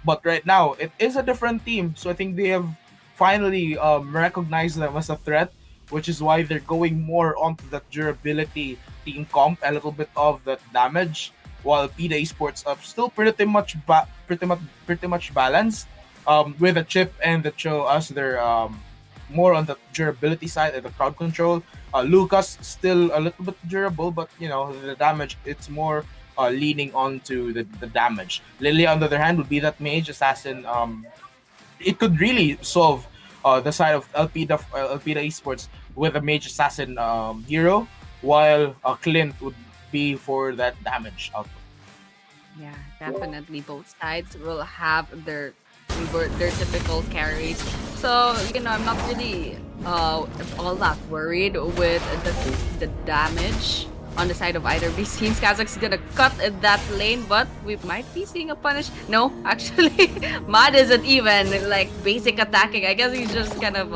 But right now, it is a different team. So I think they have finally recognized them as a threat, which is why they're going more onto that durability team comp, a little bit of that damage, while PDA Esports up still pretty much balanced, with the chip and the Cho as their more on the durability side and the crowd control. Lucas still a little bit durable, but the damage it's more leaning onto the damage. Lilia, on the other hand, would be that mage assassin. It could really solve the side of Elpida Esports with a mage assassin hero, while Clint would be for that damage output. Yeah, definitely. Both sides will have their typical carries. So, I'm not really all that worried with the damage on the side of either of these teams. Kazakh's gonna cut in that lane, but we might be seeing a punish. No, actually, Mad isn't even like basic attacking. I guess he's just kind of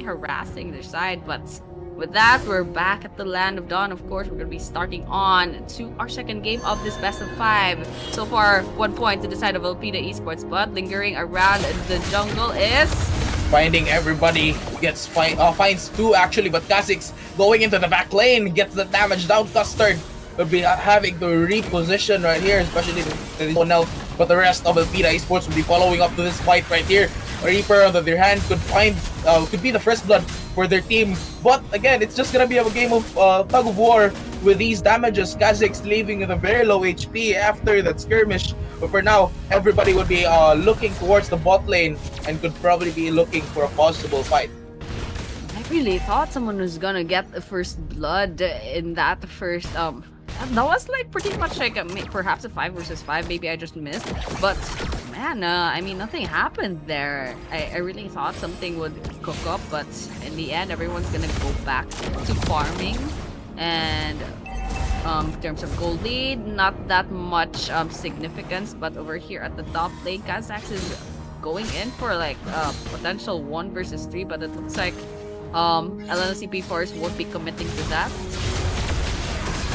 harassing their side, but with that, we're back at the Land of Dawn. Of course, we're going to be starting on to our second game of this best of 5. So far, 1 point to the side of Elpida Esports, but lingering around the jungle is... Finding everybody finds 2 actually, but Kha'Zix going into the back lane gets the damage down. Custard will be having to reposition right here, especially the one out. But the rest of Elpida Esports will be following up to this fight right here. Reaper on the other hand could be the first blood for their team, but again, it's just gonna be a game of tug of war with these damages. Kha'Zix leaving with a very low HP after that skirmish, but for now, everybody would be looking towards the bot lane and could probably be looking for a possible fight. I really thought someone was gonna get the first blood in that first that was like pretty much like perhaps a 5 versus 5. Maybe I just missed, but man, I mean, nothing happened there. I really thought something would cook up, but in the end, everyone's gonna go back to farming. And in terms of gold lead, not that much significance, but over here at the top lane, Kazakhs is going in for like potential 1 versus 3, but it looks like LNCP Force won't be committing to that.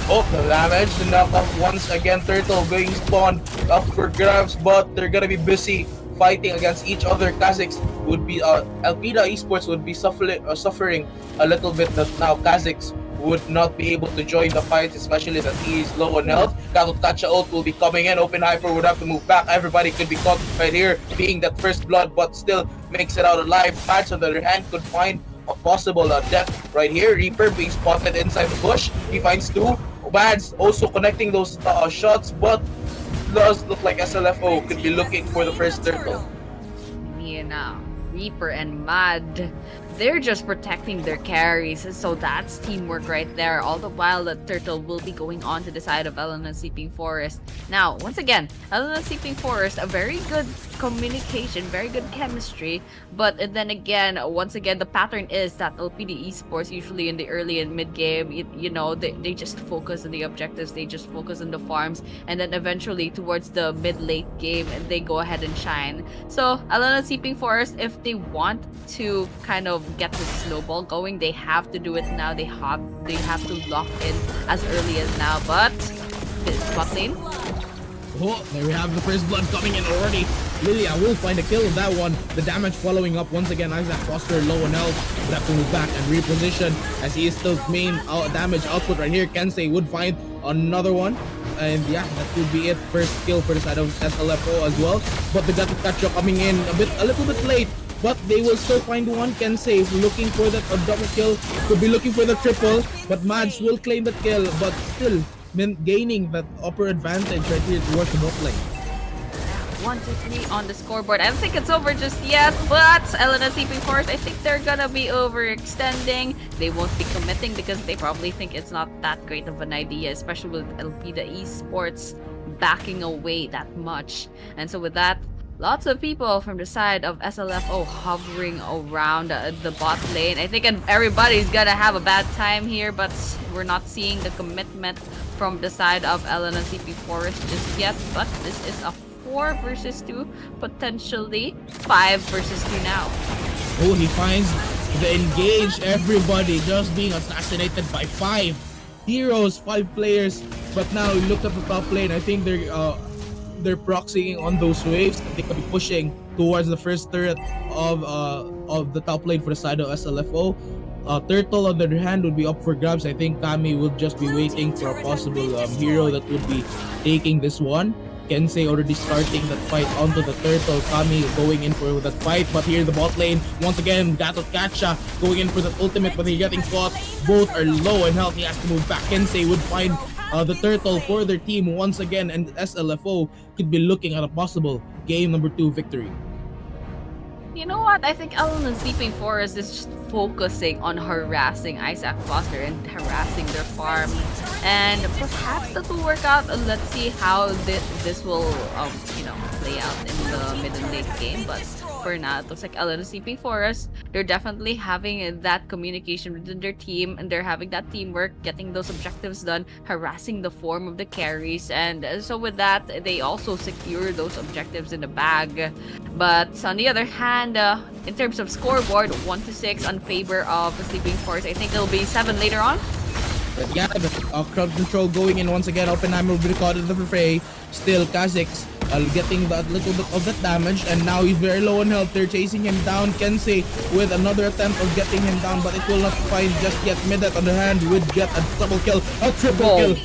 Oh, the damage, the knockup once again. Turtle being spawned up for grabs, but they're gonna be busy fighting against each other. Kha'Zix would be Elpida Esports would be suffering a little bit that now Kha'Zix would not be able to join the fight, especially that he is low on health. Kacha ult will be coming in. Open Hyper would have to move back. Everybody could be caught right here, being that first blood, but still makes it out alive. Pats on the other hand could find a possible death right here. Reaper being spotted inside the bush. He finds 2. Bads also connecting those shots, but does look like SLFO could be looking for the first turtle. Reaper and Mad, they're just protecting their carries, so that's teamwork right there. All the while, the turtle will be going on to the side of Elena Sleeping Forest. Now, once again, Elena Sleeping Forest, a very good communication, very good chemistry, but then again, once again, the pattern is that LPD Esports, usually in the early and mid game, they just focus on the objectives, they just focus on the farms, and then eventually towards the mid-late game, they go ahead and shine. So, Elena Sleeping Forest, if they want to kind of get the snowball going, they have to do it now. They have to lock in as early as now. But this bot lane. Oh, there we have the first blood coming in already. Lilia will find a kill with that one. The damage following up once again. Isaac Foster low on health. Would have to move back and reposition as he is still main damage output right here. Kensei would find another one. And yeah, that would be it. First kill for the side of SLFO as well. But the Gatukacho coming in a little bit late. But they will still find one. Kensei looking for that double kill. Could be looking for the triple. But Mads will claim the kill. But still gaining that upper advantage right here towards the bot lane. 1, 2, 3 on the scoreboard. I don't think it's over just yet, but Elena Sleeping Force, I think they're gonna be overextending. They won't be committing because they probably think it's not that great of an idea, especially with Elpida Esports backing away that much. And so with that, lots of people from the side of SLFO hovering around the bot lane. I think everybody's gonna have a bad time here, but we're not seeing the commitment from the side of Elena CP Forest just yet. But this is a 4 versus 2, potentially 5 versus 2 now. Oh, he finds the engage. Everybody just being assassinated by 5 heroes, 5 players. But now look at the top lane. I think they're proxying on those waves. They could be pushing towards the first turret of the top lane for the side of SLFO. Turtle on the other hand would be up for grabs. I think Kami will just be waiting for a possible hero that would be taking this one. Kensei already starting that fight onto the turtle. Kami going in for that fight, but here the bot lane once again. Gato Kacha going in for that ultimate, but he's getting caught. Both are low in health. He has to move back. Kensei would find the turtle for their team once again, and SLFO could be looking at a possible game number 2 victory. You know what? I think Ellen and Sleeping Forest is just focusing on harassing Isaac Foster and harassing their farm. And perhaps that will work out. Let's see how this will, play out in the mid and late game. But for now, it looks like Ellen and Sleeping Forest, they're definitely having that communication within their team, and they're having that teamwork, getting those objectives done, harassing the form of the carries. And so with that, they also secure those objectives in the bag. But on the other hand, in terms of scoreboard, 1-6 on favor of the Sleeping Forest. I think it'll be 7 later on. But yeah, the crowd control going in once again. Oppenheimer will be caught in the fray. Still, Kha'Zix getting that little bit of that damage, and now he's very low on health. They're chasing him down. Kensei with another attempt of getting him down, but it will not find just yet. Midnight on the hand would get a double kill, a triple kill.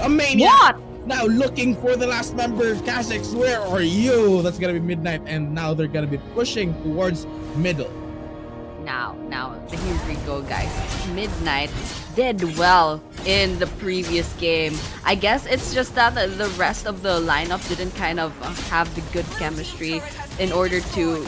A maniac! What? Now looking for the last member. Kha'Zix, where are you? That's gonna be Midnight, and now they're gonna be pushing towards middle. Now, here we go, guys. Midnight did well in the previous game. I guess it's just that the rest of the lineup didn't kind of have the good chemistry in order to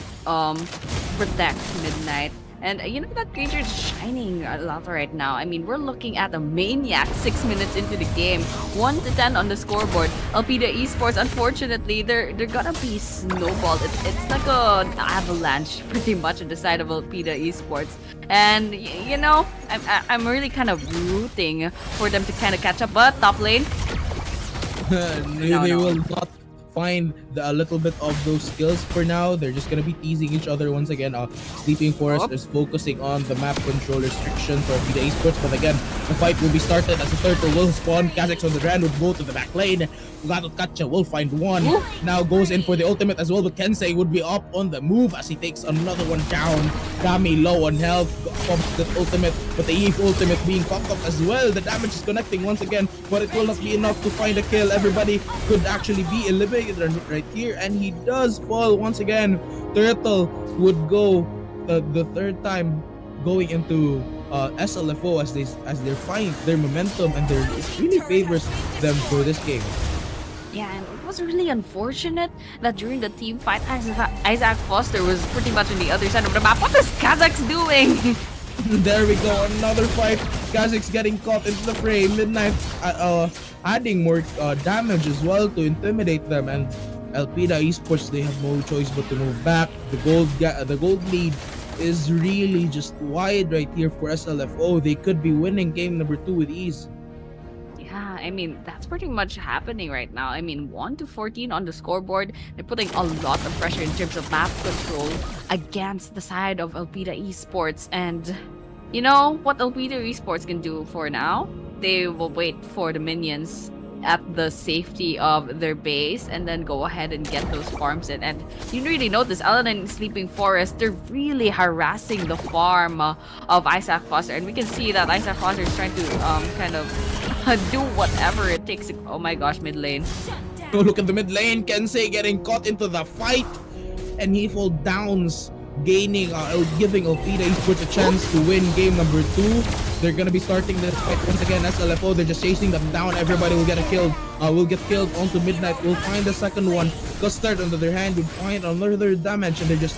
protect Midnight. And that Granger is shining a lot right now. I mean, we're looking at a maniac 6 minutes into the game. 1-10 on the scoreboard. Alpida Esports, unfortunately, they're gonna be snowballed. It's like an avalanche pretty much on the side of Alpida Esports. And, I'm really kind of rooting for them to kind of catch up. But top lane, They will not find a little bit of those skills for now. They're just gonna be teasing each other once again. Sleeping Forest is focusing on the map control restriction for the esports, but again, the fight will be started as the turtle will spawn. Kha'Zix on the ground would go to the back lane. Kacha will find one. Now goes in for the ultimate as well, but Kensei would be up on the move as he takes another one down. Kami low on health, pumps the ultimate, but the Eve ultimate being popped up as well. The damage is connecting once again, but it will not be enough to find a kill. Everybody could actually be eliminated right here, and he does fall once again. Turtle would go the third time going into SLFO as they find their momentum, and it really favors them for this game. yeah, and it was really unfortunate that during the team fight, Isaac Foster was pretty much on the other side of the map. What is Kha'Zix doing? There we go, another fight. Kha'Zix getting caught into the fray. Midnight adding more damage as well to intimidate them, and Alpida Esports, they have no choice but to move back. The gold lead is really just wide right here for SLFO. They could be winning game number 2 with ease. Yeah, I mean, that's pretty much happening right now. I mean, 1-14 on the scoreboard. They're putting a lot of pressure in terms of map control against the side of Alpida Esports. And you know what Alpida Esports can do for now? They will wait for the minions at the safety of their base and then go ahead and get those farms in. And you really notice Alan and Sleeping Forest, they're really harassing the farm of Isaac Foster, and we can see that Isaac Foster is trying to kind of do whatever it takes. Oh my gosh, mid lane. Oh, look at the mid lane. Kensei getting caught into the fight, and he fall downs, giving Alpida Esports a chance to win game number 2. They're gonna be starting this fight once again. SLFO, they're just chasing them down. Everybody will get killed onto Midnight. We'll find the second one. Custard on the other hand would find another damage, and they're just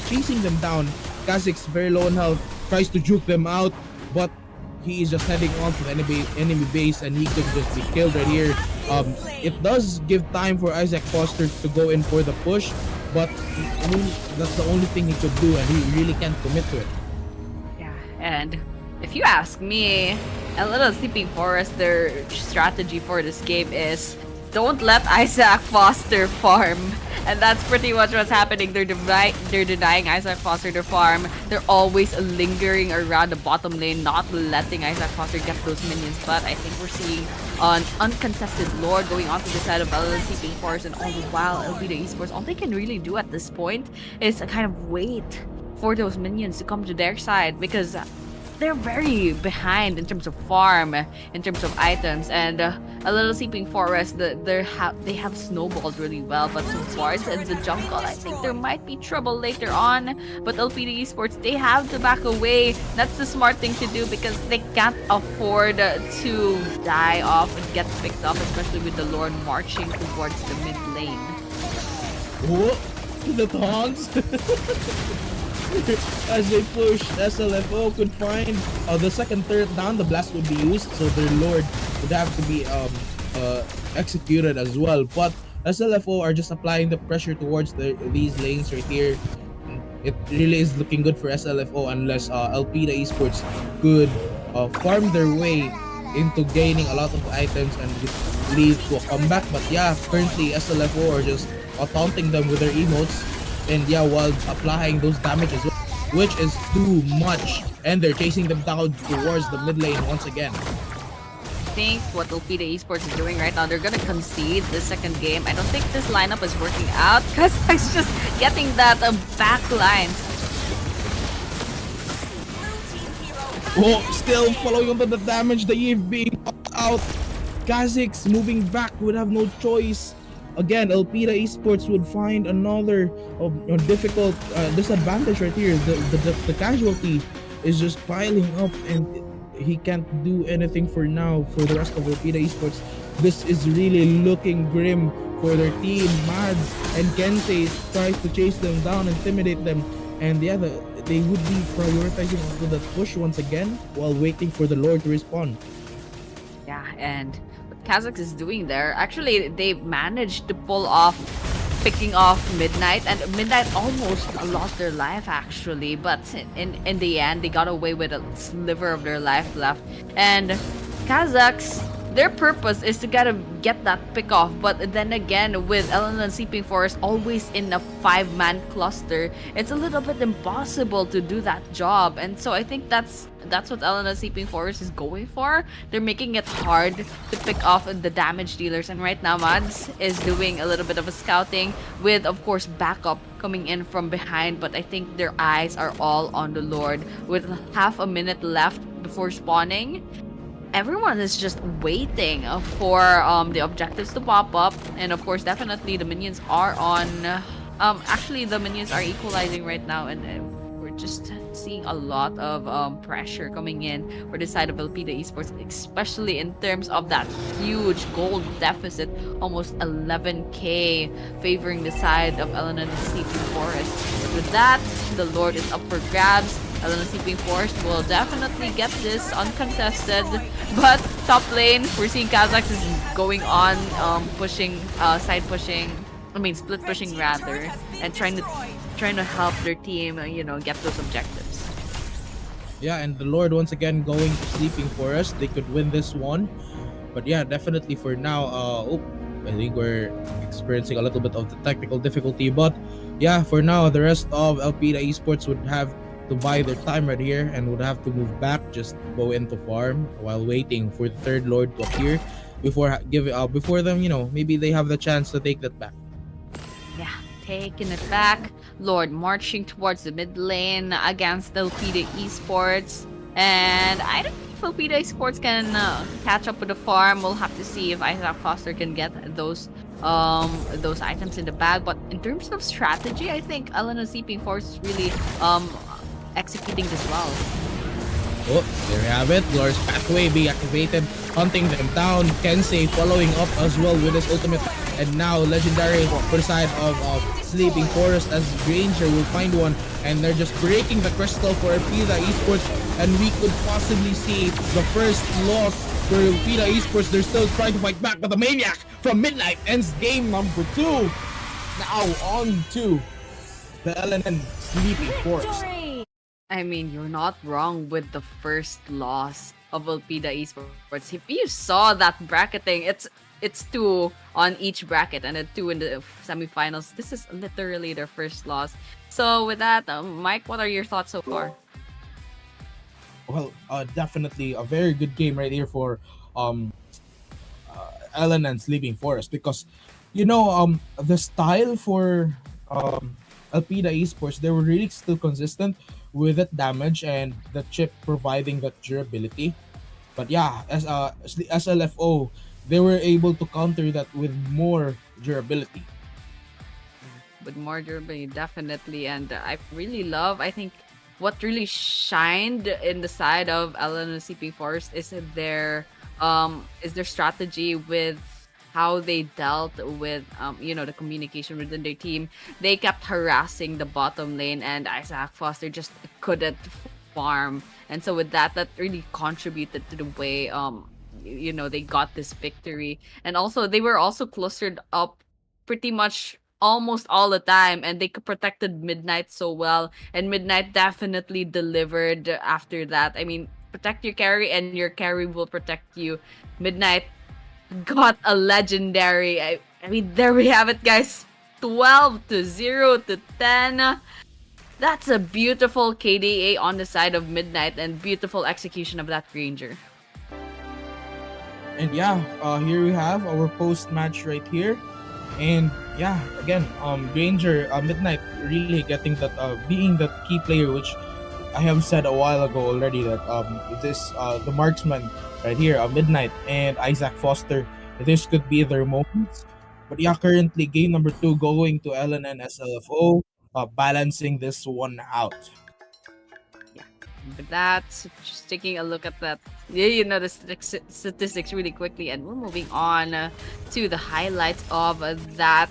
chasing them down. Kha'Zix very low on health, tries to juke them out, but he is just heading on to the enemy base, and he could just be killed right here. It does give time for Isaac Foster to go in for the push, but that's the only thing he could do, and he really can't commit to it. Yeah, and if you ask me, a little Sleeping Forest, their strategy for this game is don't let Isaac Foster farm. And that's pretty much what's happening. They're denying Isaac Foster their farm. They're always lingering around the bottom lane, not letting Isaac Foster get those minions. But I think we're seeing an uncontested lore going on to the side of Sleeping Forest, and all the while Alpida Esports, all they can really do at this point is kind of wait for those minions to come to their side, because they're very behind in terms of farm, in terms of items, and a little sleeping forest. They have snowballed really well, but towards the jungle, I think there might be trouble later on. But LPD Esports, they have to back away. That's the smart thing to do because they can't afford to die off and get picked up, especially with the Lord marching towards the mid lane. Oh, the taunts. As they push, SLFO could find the second turret down. The blast would be used, so their lord would have to be executed as well. But SLFO are just applying the pressure towards these lanes right here. It really is looking good for SLFO unless Alpida Esports could farm their way into gaining a lot of items and lead to a comeback. But yeah, currently SLFO are just taunting them with their emotes, and yeah, while applying those damages, which is too much, and they're chasing them down towards the mid lane once again. I think what Alpida Esports is doing right now, they're gonna concede the second game. I don't think this lineup is working out because it's just getting that back line. Oh, still following on the damage, the Eve being out. Kha'Zix moving back would have no choice. Again, Alpida Esports would find another difficult disadvantage right here. The casualty is just piling up, and he can't do anything for now for the rest of Alpida Esports. This is really looking grim for their team. Mads and Kensei tries to chase them down, intimidate them, and yeah, they would be prioritizing onto the push once again while waiting for the Lord to respawn. Yeah, and what Kha'Zix is doing there, actually, they managed to pull off picking off Midnight, and Midnight almost lost their life actually, but in the end, they got away with a sliver of their life left. And Kha'Zix, their purpose is to get that pick off, but then again, with Ellen and Sleeping Forest always in a 5-man cluster, it's a little bit impossible to do that job. And so I think that's what Ellen and Sleeping Forest is going for. They're making it hard to pick off the damage dealers, and right now Mads is doing a little bit of a scouting with, of course, backup coming in from behind, but I think their eyes are all on the Lord. With half a minute left before spawning, everyone is just waiting for the objectives to pop up, and of course, definitely the minions are on. Actually, the minions are equalizing right now, and we're just seeing a lot of pressure coming in for the side of Alpida Esports, especially in terms of that huge gold deficit, almost 11k, favoring the side of Elena and Sleeping Forest. But with that, the Lord is up for grabs. Elena Sleeping Forest will definitely get this uncontested, but top lane, we're seeing Kha'Zix is going on, pushing, side pushing, split pushing rather, and trying to help their team, get those objectives. Yeah, and the Lord once again going to Sleeping Forest. They could win this one, but yeah, definitely for now. I think we're experiencing a little bit of the technical difficulty, but yeah, for now, the rest of Alpida Esports would have to buy their time right here and would have to move back, just go into farm while waiting for the third Lord to appear before them. Maybe they have the chance to take that back. Yeah, taking it back. Lord marching towards the mid lane against Alpida Esports. And I don't know if Alpida Esports can catch up with the farm. We'll have to see if Isaac Foster can get those items in the bag. But in terms of strategy, I think Elena Sleeping Force is really executing this well. Oh, there you have it. Lord's pathway being activated, hunting them down. Kensei following up as well with his ultimate. And now Legendary for the side of Sleeping Forest, as Granger will find one. And they're just breaking the crystal for Alpida Esports. And we could possibly see the first loss for Alpida Esports. They're still trying to fight back, but the Maniac from Midnight ends game number 2. Now on to the LNN Sleeping Forest. You're not wrong with the first loss of Alpida Esports. If you saw that bracketing, it's 2 on each bracket and then 2 in the semifinals. This is literally their first loss. So with that, Mike, what are your thoughts so far? Well, definitely a very good game right here for Ellen and Sleeping Forest, because the style for Alpida Esports, they were really still consistent with that damage and the chip providing that durability. But yeah, as the SLFO, they were able to counter that with more durability. With more durability, definitely. And I really love, I think, what really shined in the side of Ellen and CP Forest is their strategy with how they dealt with the communication within their team. They kept harassing the bottom lane, and Isaac Foster just couldn't farm. And so with that, that really contributed to the way they got this victory. And also they were also clustered up pretty much almost all the time, and they protected Midnight so well, and Midnight definitely delivered after that. I mean, protect your carry and your carry will protect you. Midnight got a legendary. I mean, there we have it, guys. 12 to 0 to 10. That's a beautiful KDA on the side of Midnight and beautiful execution of that Ranger. And yeah, here we have our post match right here. And yeah, again, Granger, Midnight really getting that, being that key player, which I have said a while ago already, that the marksman right here, Midnight and Isaac Foster, this could be their moments. But yeah, currently game number 2 going to LNN SLFO, balancing this one out. Yeah. But that's just taking a look at that, the statistics really quickly, and we're moving on to the highlights of that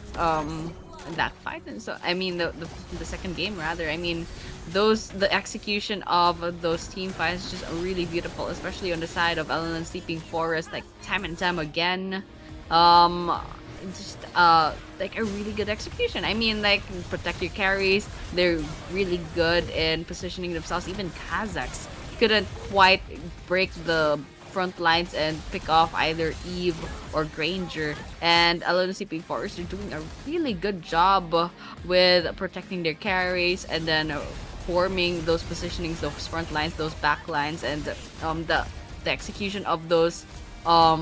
fight. And so, I mean, the second game rather. I mean, the execution of those team fights is just really beautiful, especially on the side of Ellen Sleeping Forest, like time and time again. Um, just like a really good execution. I mean, like, protect your carries. They're really good in positioning themselves. Even Kazakhs couldn't quite break the front lines and pick off either Eve or Granger. And LNCP Forest are doing a really good job with protecting their carries and then forming those positionings, those front lines, those back lines, and the execution of those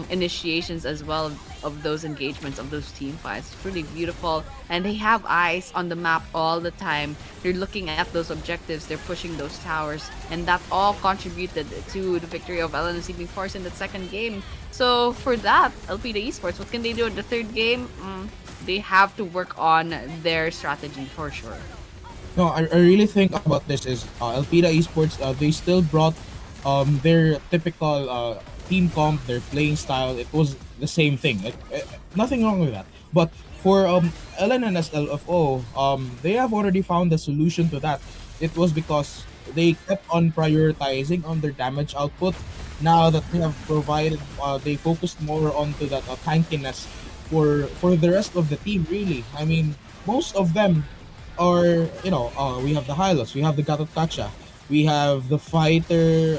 initiations as well of those engagements of those team fights. It's really beautiful, and they have eyes on the map all the time. They're looking at those objectives, they're pushing those towers, and that all contributed to the victory of LNCP Force in the second game. So for that, LPD Esports, what can they do in the third game? They have to work on their strategy for sure. No, I really think about this is Elpida Esports. They still brought their typical team comp, their playing style. It was the same thing. Nothing wrong with that. But for LN and SLFO, they have already found the solution to that. It was because they kept on prioritizing on their damage output. Now that they have provided, they focused more onto that tankiness for the rest of the team. Really, I mean, most of them are, we have the Hylos, we have the Gatotkacha, we have the fighter,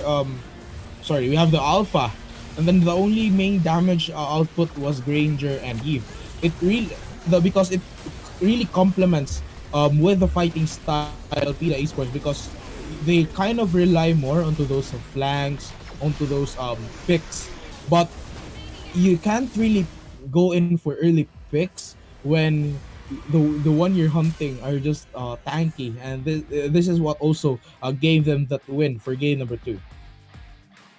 we have the Alpha, and then the only main damage output was Granger and Eve. It really, because it really complements with the fighting style of Pita Esports, because they kind of rely more onto those flanks, onto those picks, but you can't really go in for early picks when the one you're hunting are just tanky, and this is what also gave them that win for game number 2.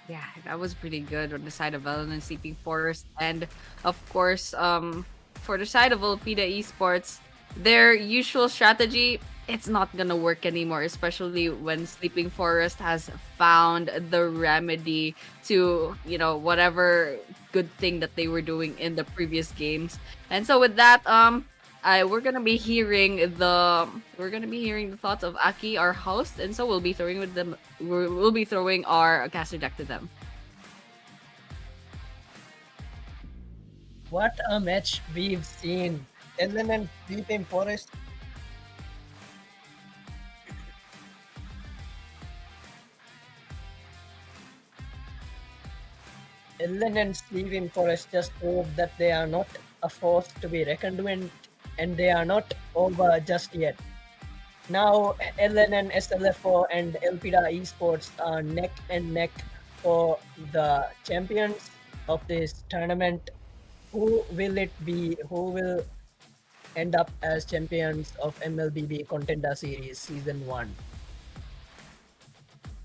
Yeah, that was pretty good on the side of Ellen and Sleeping Forest. And of course, for the side of Olpida Esports, their usual strategy, it's not gonna work anymore, especially when Sleeping Forest has found the remedy to, whatever good thing that they were doing in the previous games. And so with that, we're gonna be hearing the thoughts of Aki, our host, and so we'll be throwing our caster deck to them. What a match we've seen. Ellen and Sleeping Forest. Ellen and Sleeping Forest just proved that they are not a force to be reckoned with, and they are not over just yet. Now, LN and SLFO and Elpida Esports are neck and neck for the champions of this tournament. Who will it be? Who will end up as champions of MLBB Contender Series Season 1?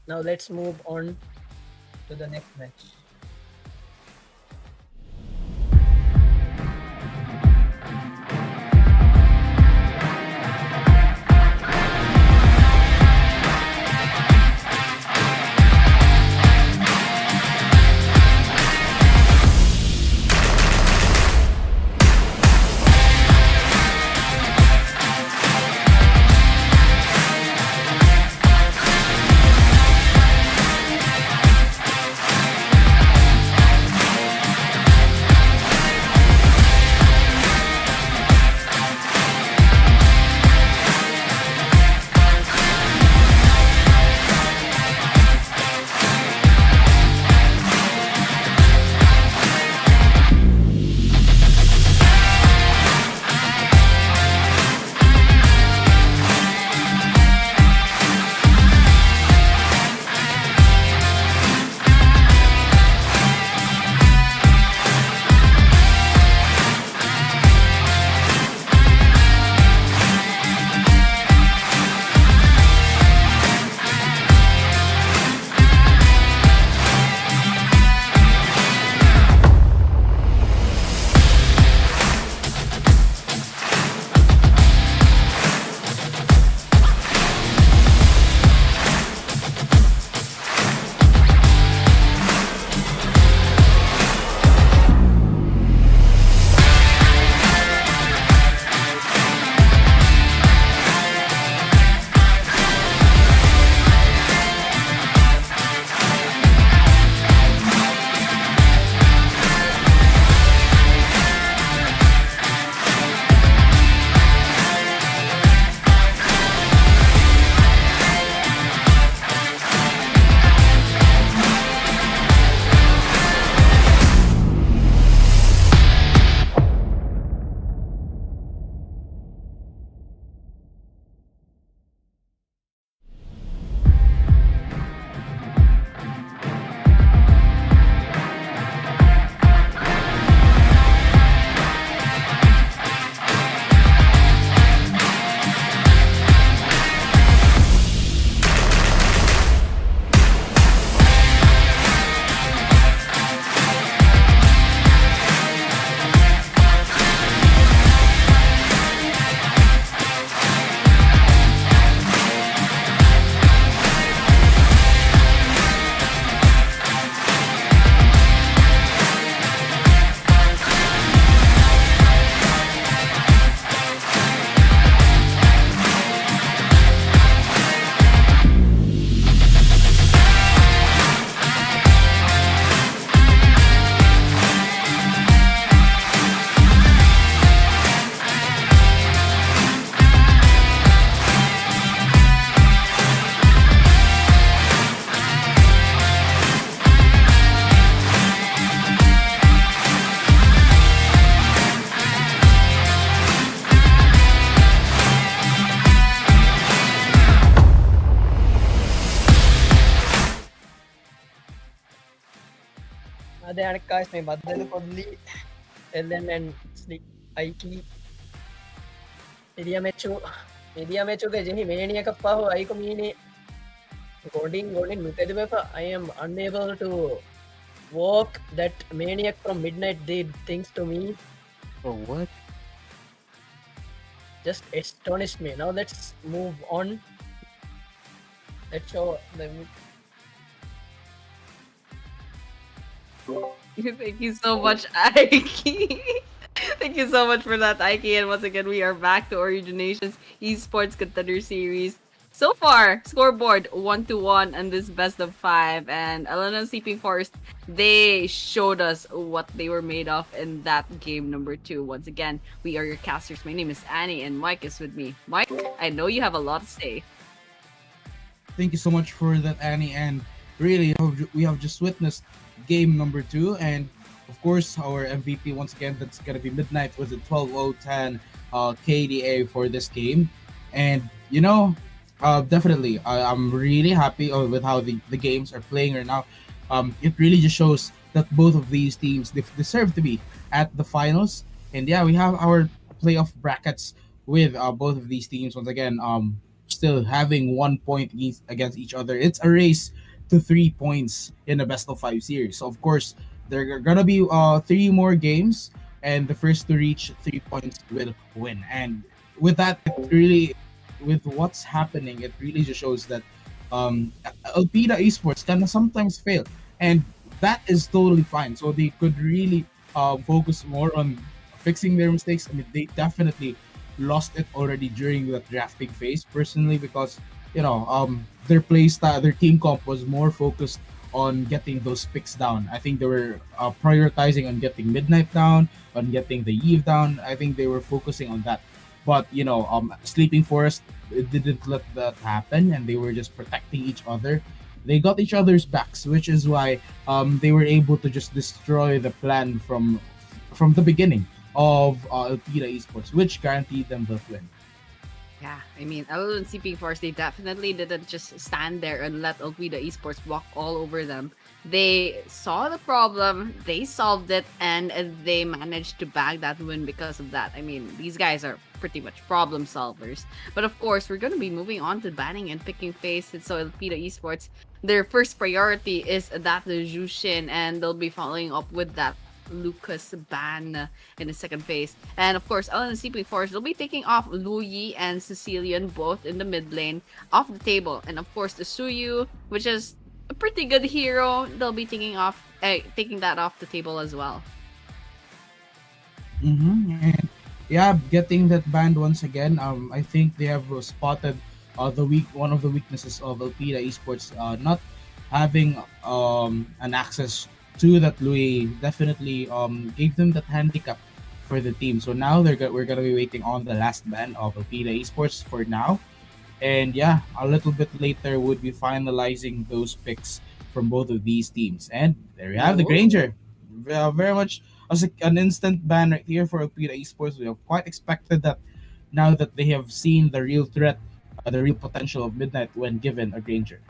Now let's move on to the next match. අද යනකාස් මේ බද්දල කොල්ලි එල්ලෙන් slick අයිකී මෙදියමෙච්චුගේ ජෙහි මේනියක පහු අයිකොමීනේ ගොඩින් නුකෙදප I am unable to walk. That maniac from midnight did things to me. For what? Just astonished me. Now let's move on. Let's show the Thank you so much, Aiki. Thank you so much for that, Aiki. And once again, we are back to Origination's Esports Contender Series. So far, scoreboard 1-1 and this best of 5. And Alana Sleeping Forest, they showed us what they were made of in that game number 2. Once again, we are your casters. My name is Annie and Mike is with me. Mike, I know you have a lot to say. Thank you so much for that, Annie. And really, we have just witnessed game number 2. And of course, our MVP once again, that's going to be Midnight with a 12-0-10 KDA for this game. And, you know, definitely, I'm really happy with how the games are playing right now. It really just shows that both of these teams deserve to be at the finals. And yeah, we have our playoff brackets with both of these teams once again. still having 1 point against each other. It's a race to 3 points in a best of 5 series. So of course there are gonna be three more games, and the first to reach 3 points will win. And with that, it really, with what's happening, it really just shows that Alpida Esports can sometimes fail, and that is totally fine. So they could really focus more on fixing their mistakes. I mean, they definitely lost it already during the drafting phase, personally, because their play style, their team comp was more focused on getting those picks down. I think they were prioritizing on getting Midnight down, on getting the Eve down. I think they were focusing on that. But Sleeping Forest, it didn't let that happen, and they were just protecting each other. They got each other's backs, which is why they were able to just destroy the plan from the beginning of Elpida Esports, which guaranteed them the win. Yeah, I mean, LLNCP Force, they definitely didn't just stand there and let Alpida Esports walk all over them. They saw the problem, they solved it, and they managed to bag that win because of that. I mean, these guys are pretty much problem solvers. But of course, we're going to be moving on to banning and picking face. And so Alpida Esports, their first priority is that the Jushin, and they'll be following up with that Lucas ban in the second phase. And of course, LNCP Force will be taking off Luyi and Sicilian both in the mid lane off the table. And of course, the Suyu, which is a pretty good hero, they'll be taking that off the table as well. And yeah, getting that banned once again. I think they have spotted one of the weaknesses of Alpida Esports, not having an access to that Louis definitely gave them that handicap for the team. So now we're gonna be waiting on the last ban of Alpida Esports for now, and yeah, a little bit later would be finalizing those picks from both of these teams. And there you have the Granger, very much as an instant ban right here for Alpida Esports. We have quite expected that now that they have seen the real threat, the real potential of Midnight when given a Granger.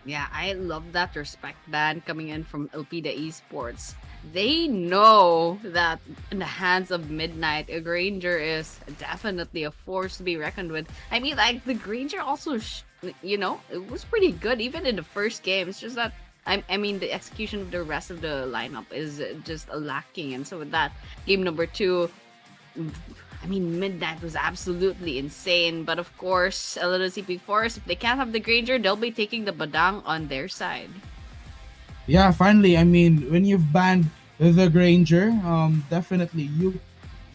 Yeah, I love that respect ban coming in from Elpida Esports. They know that in the hands of Midnight, a Granger is definitely a force to be reckoned with. I mean, like, the Granger also, it was pretty good even in the first game. It's just that, I mean, the execution of the rest of the lineup is just lacking. And so with that, game number 2, I mean, Midnight was absolutely insane. But of course, LLCP Force, if they can't have the Granger, they'll be taking the Badang on their side. Yeah, finally. I mean, when you've banned the Granger, definitely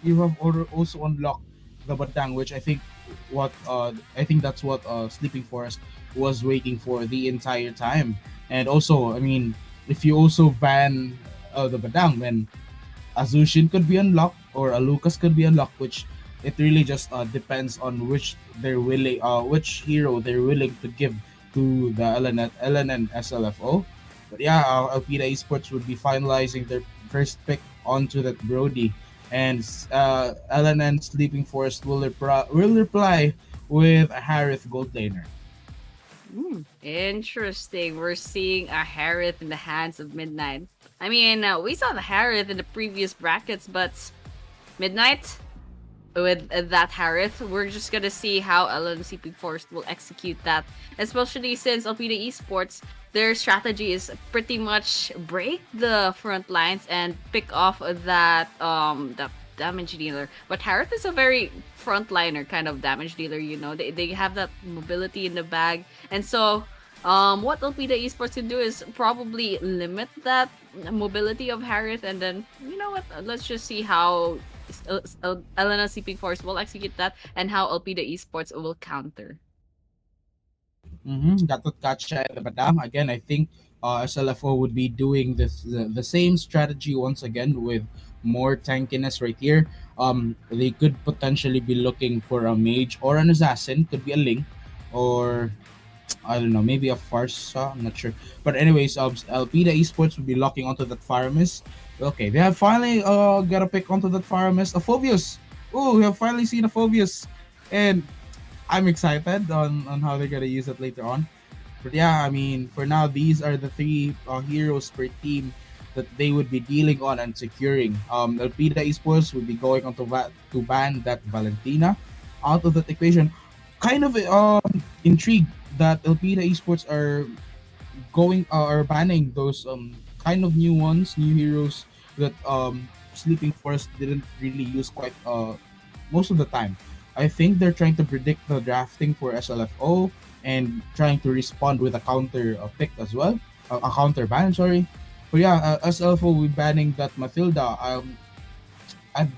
you have also unlocked the Batang, which I think that's what Sleeping Forest was waiting for the entire time. And also, I mean, if you also ban the Batang, then a Zushin could be unlocked or a Lucas could be unlocked, which it really just depends on which hero they're willing to give to the LNN SLFO. But yeah, Alpida Esports would be finalizing their first pick onto that Brody, and LNN Sleeping Forest will reply with a Harith Gold Laner. Interesting. We're seeing a Harith in the hands of Midnight. I mean, we saw the Harith in the previous brackets, but Midnight, with that Harith, we're just gonna see how LNCP Force will execute that. Especially since Alpida Esports, their strategy is pretty much break the front lines and pick off that damage dealer. But Harith is a very frontliner kind of damage dealer, They have that mobility in the bag. And so what Alpida Esports can do is probably limit that mobility of Harith, and then, you know what, let's just see how LNCP Force will execute that and how Alpida Esports will counter. Gatot Kacha and the Badang. Again, I think SLFO would be doing the same strategy once again with more tankiness right here. They could potentially be looking for a mage or an assassin. Could be a Ling, or I don't know, maybe a Farsa. I'm not sure. But anyways, Alpida Esports will be locking onto that Faramis. Okay, they have finally got a pick onto that Faramis. A Phobius. Oh, we have finally seen a Phobius, and I'm excited on how they're gonna use it later on. But yeah, I mean, for now, these are the three heroes per team that they would be dealing on and securing. Alpida Esports would be going on to ban that Valentina out of that equation. kind of intrigued that Elpida Esports are banning those kind of new ones, new heroes that Sleeping Forest didn't really use quite most of the time. I think they're trying to predict the drafting for SLFO and trying to respond with a counter pick as well, a counter ban. Sorry, but yeah, SLFO will be banning that Matilda. I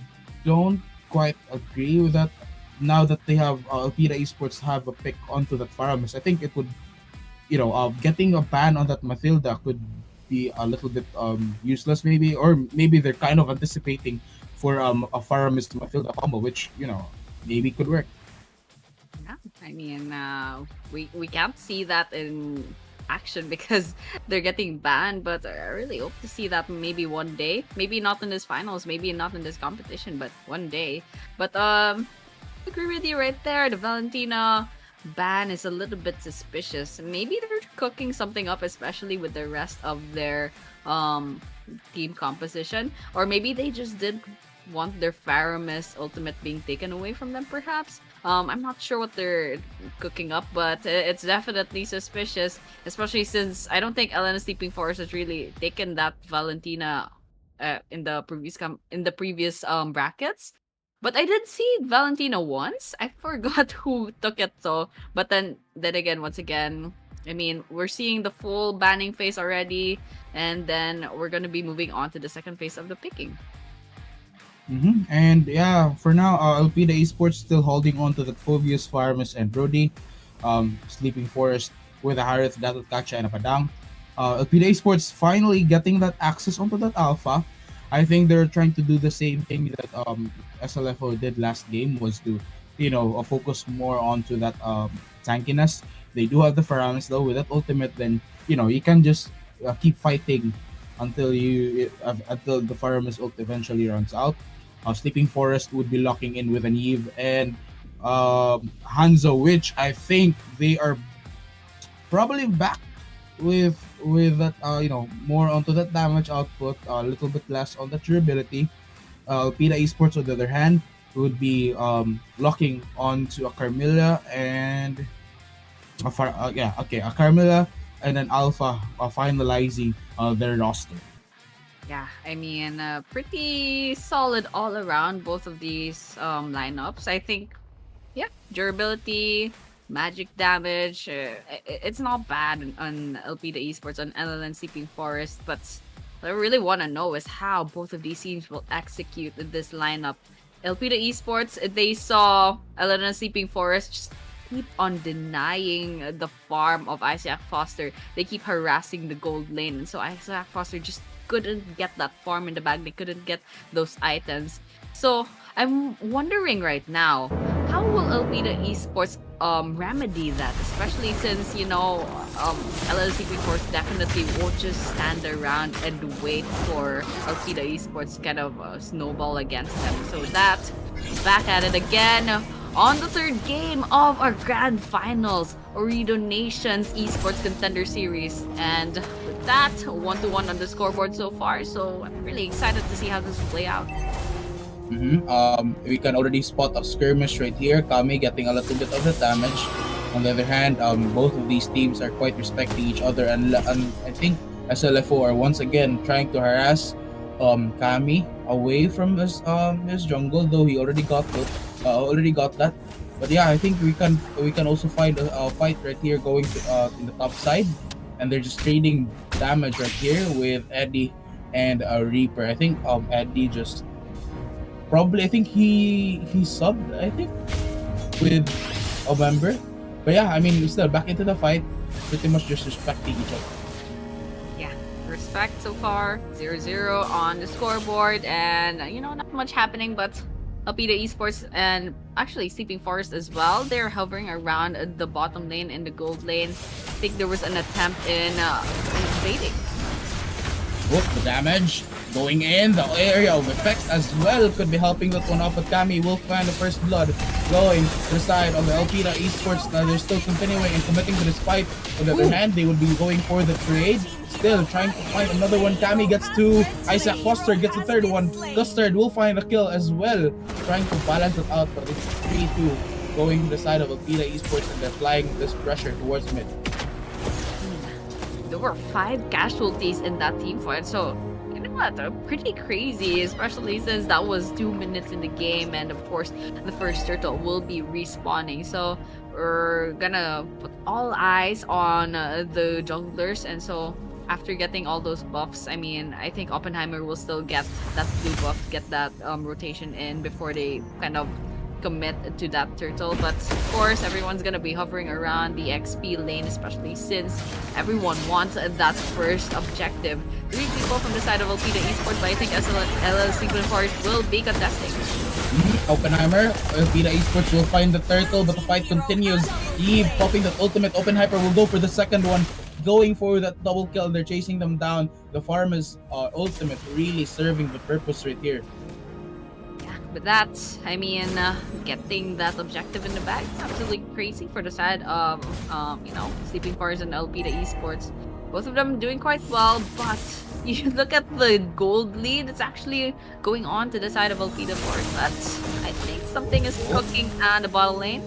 don't quite agree with that. Now that they have Elpida Esports have a pick onto that Faramis, I think it would, getting a ban on that Matilda could be a little bit useless maybe, or maybe they're kind of anticipating for a Faramis Matilda combo, which maybe could work. Yeah, I mean, we can't see that in action because they're getting banned. But I really hope to see that maybe one day. Maybe not in this finals, maybe not in this competition, but one day. But agree with you right there. The Valentina ban is a little bit suspicious. Maybe they're cooking something up, especially with the rest of their team composition, or maybe they just did want their Faramis ultimate being taken away from them, perhaps. I'm not sure what they're cooking up, but it's definitely suspicious, especially since I don't think Elena Sleeping Forest has really taken that Valentina in the previous brackets. But I did see Valentina once. I forgot who took it though. But then again, once again, I mean, we're seeing the full banning phase already, and then we're gonna be moving on to the second phase of the picking. And yeah, for now, Elpida Esports still holding on to the Phobius, Farmus, and Brody. Sleeping Forest with a Harith, Datot Kacha, and a Padang. Elpida Esports finally getting that access onto that alpha. I think they're trying to do the same thing that SLFO did last game, was to, focus more onto that tankiness. They do have the Faramis though with that ultimate. Then you can just keep fighting until the Faramis ult eventually runs out. Sleeping Forest would be locking in with an Eve and Hanzo, which I think they are probably back with that more onto that damage output, a little bit less on the durability. Pita Esports on the other hand would be locking onto a Carmilla and a Carmilla and an Alpha, finalizing their roster. Yeah, I mean, pretty solid all around, both of these lineups. I think, yeah, durability, magic damage, it's not bad on LP the Esports, on LLN Sleeping Forest, but what I really want to know is how both of these teams will execute this lineup. LP the Esports, they saw LLN Sleeping Forest just keep on denying the farm of Isaac Foster. They keep harassing the gold lane, and so Isaac Foster just couldn't get that farm in the bag. They couldn't get those items. So I'm wondering right now, how will Elpida Esports remedy that? Especially since LLC Force definitely won't just stand around and wait for Elpida Esports kind of snowball against them. So that back at it again. On the third game of our grand finals, Ooredoo Nations Esports Contender Series. And with that, 1-1 on the scoreboard so far. So I'm really excited to see how this will play out. We can already spot a skirmish right here. Kami getting a little bit of the damage. On the other hand, both of these teams are quite respecting each other, and I think SLFO are once again trying to harass Kami away from his jungle, though he already got that. But yeah, I think we can also find a fight right here going to in the top side, and they're just trading damage right here with Eddie and Reaper. I think Eddie just probably, I think he subbed, I think, with a member. But yeah, I mean, we're still back into the fight, pretty much just respecting each other. Yeah, respect so far, 0-0 on the scoreboard, and not much happening, but Alpida Esports and actually Sleeping Forest as well, they're hovering around the bottom lane in the gold lane. I think there was an attempt in invading. The damage going in, the area of effect as well could be helping that one out, but Kami will find the first blood going to the side of the Alpida Esports. Now they're still continuing and committing to this fight. On the other hand, they would be going for the trade, still trying to find another one. Kami gets two, Isaac Foster gets the third one, Custard will find a kill as well, trying to balance it out, but it's 3-2 going to the side of Alpida Esports and they're applying this pressure towards mid. There were 5 casualties in that team fight, so you know what? Pretty crazy, especially since that was 2 minutes in the game, and of course, the first turtle will be respawning. So we're gonna put all eyes on the junglers, and so after getting all those buffs, I mean, I think Oppenheimer will still get that blue buff, get that rotation in before they kind of commit to that turtle. But of course, everyone's gonna be hovering around the XP lane, especially since everyone wants that first objective. 3 people from the side of Alpida Esports, but I think LLC Forest will be contesting. Oppenheimer, Alpida Esports will find the turtle, but the fight continues. Eve popping that ultimate. Oppenheimer will go for the second one, going for that double kill. They're chasing them down. The farmer's ultimate really serving the purpose right here. But that, I mean, getting that objective in the bag is absolutely crazy for the side of, Sleeping Forest and Alpida Esports. Both of them doing quite well, but you look at the gold lead, it's actually going on to the side of Alpida Forest. But I think something is cooking on the bottom lane.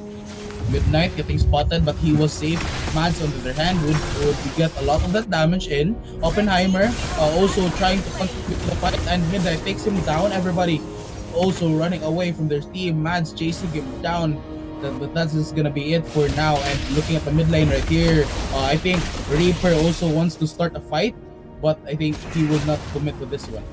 Midnight getting spotted, but he was safe. Mads, on the other hand, would get a lot of that damage in. Oppenheimer also trying to contribute to the fight, and Midnight takes him down. Everybody also running away from their team. Mads chasing him down. But that's just gonna be it for now. And looking at the mid lane right here, I think Reaper also wants to start a fight, but I think he will not commit to this one.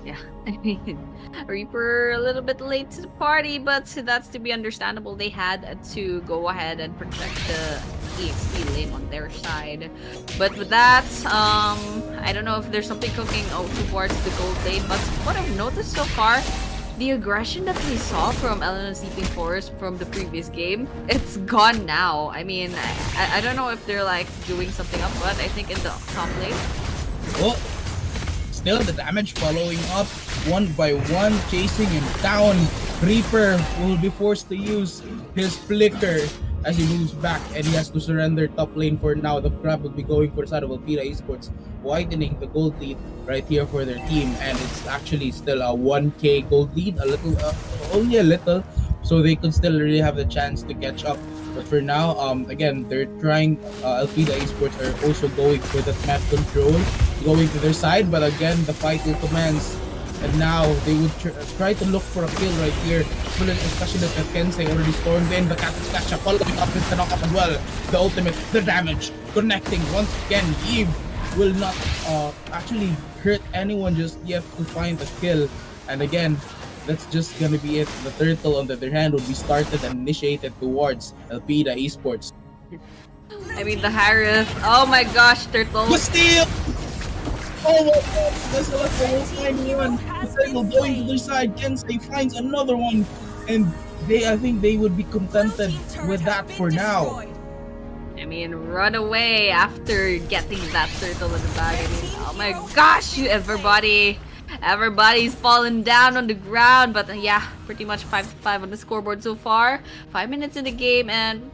Yeah, I mean, Reaper a little bit late to the party, but that's to be understandable. They had to go ahead and protect the EXP lane on their side. But with that, I don't know if there's something cooking towards the gold lane, but what I've noticed so far, the aggression that we saw from Elena Sleeping Forest from the previous game, it's gone now. I mean, I don't know if they're like doing something up, but I think in the top lane. Oh, still the damage following up one by one, chasing him down. Reaper will be forced to use his flicker as he moves back, and he has to surrender top lane for now. The crab will be going for the side of Alpida Esports, widening the gold lead right here for their team, and it's actually still a 1k gold lead, a little, only a little, so they could still really have the chance to catch up. But for now, again, they're trying. Alpida Esports are also going for that map control, going to their side, but again, the fight will commence. And now they would try to look for a kill right here, especially that Kensei already stormed in. The Catch following up with the knockup as well. The ultimate, the damage, connecting once again. Eve will not actually hurt anyone just yet to find a kill. And again, that's just gonna be it. The turtle on the other hand will be started and initiated towards Alpida Esports. I mean, the Harith. Oh my gosh, turtle. The steal! Oh my god, this will find one. The going to their side. Kensei finds another one. And I think they would be contented with that for now. I mean, run away after getting that turtle in the bag. I mean, oh my gosh, everybody's fallen down on the ground. But yeah, pretty much 5-5 on the scoreboard so far. 5 minutes in the game, and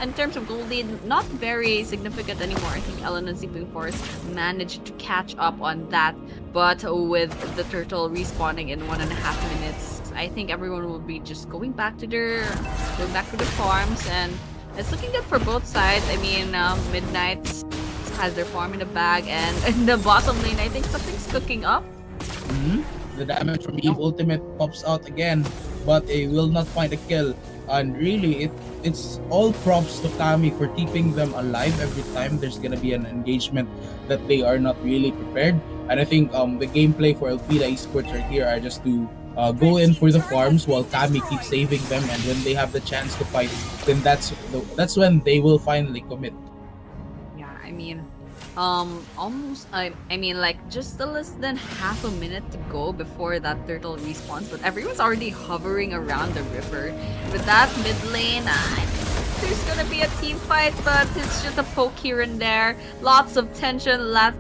in terms of gold lead, not very significant anymore. I think Ellen and Sleeping Forest managed to catch up on that, but with the turtle respawning in 1.5 minutes, I think everyone will be just going back to their farms, and it's looking good for both sides. I mean, Midnight has their farm in the bag, and in the bottom lane, I think something's cooking up. The damage from Eve ultimate pops out again, but they will not find a kill. And really, it's all props to Kami for keeping them alive every time there's gonna be an engagement that they are not really prepared. And I think the gameplay for Alpida Esports right here are just to go in for the farms while Kami keeps saving them, and when they have the chance to fight, then that's when they will finally commit. Yeah, I mean, almost, I mean, like, just less than half a minute to go before that turtle respawns, but everyone's already hovering around the river. With that mid lane, I think there's gonna be a team fight, but it's just a poke here and there. Lots of tension,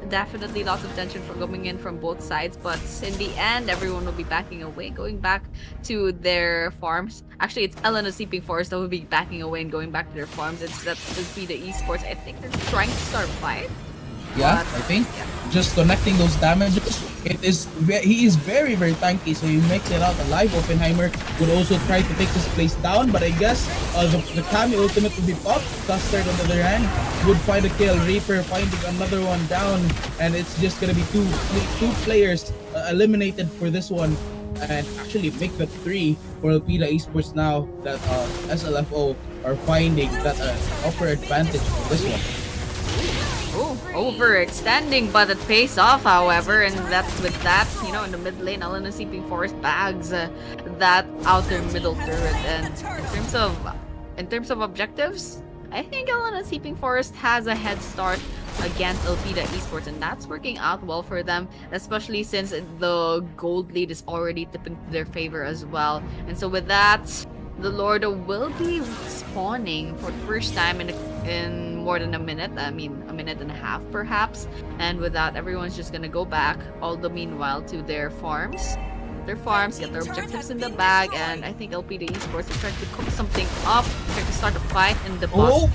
definitely lots of tension for coming in from both sides, but in the end, everyone will be backing away, going back to their farms. Actually, it's Ellen and Sleeping Forest that will be backing away and going back to their farms. It's that will be the esports. I think they're trying to start a fight. Yeah, But I think yeah. just connecting those damages. He is very very tanky, so he makes it out alive. Oppenheimer would also try to take his place down, but I guess the Kami ultimate would be popped. Custard on the other hand would find a kill. Reaper finding another one down, and it's just gonna be two players eliminated for this one, and actually make the three for Elpida Esports now that SLFO are finding that upper advantage for this one. Oh, overextending, but it pays off, however, and that with that, in the mid lane, Alana Seeping Forest bags that outer middle turret. And in terms of objectives, I think Alana Seeping Forest has a head start against Elpida Esports, and that's working out well for them, especially since the gold lead is already tipping to their favor as well. And so with that, the Lord will be spawning for the first time in more than a minute. I mean, a minute and a half perhaps. And with that, everyone's just gonna go back, all the meanwhile, to their farms. Get their objectives in the bag, and I think LPD Esports are trying to cook something up, trying to start a fight in the boss. Oh!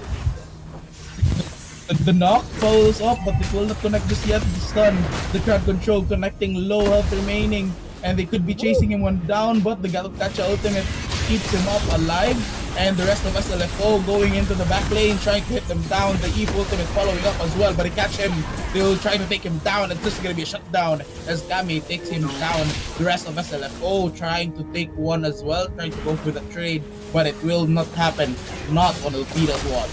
The knock follows up, but it will not connect just yet. The stun, the crowd control connecting, low health remaining, and they could be chasing him one down, but the Gatokacha ultimate keeps him up alive, and the rest of SLFO going into the back lane, trying to hit them down. The Eve ultimate following up as well, but they catch him. They'll try to take him down, and this is going to be a shutdown as Kami takes him down. The rest of SLFO trying to take one as well, trying to go for the trade, but it will not happen. Not on Elpida's watch.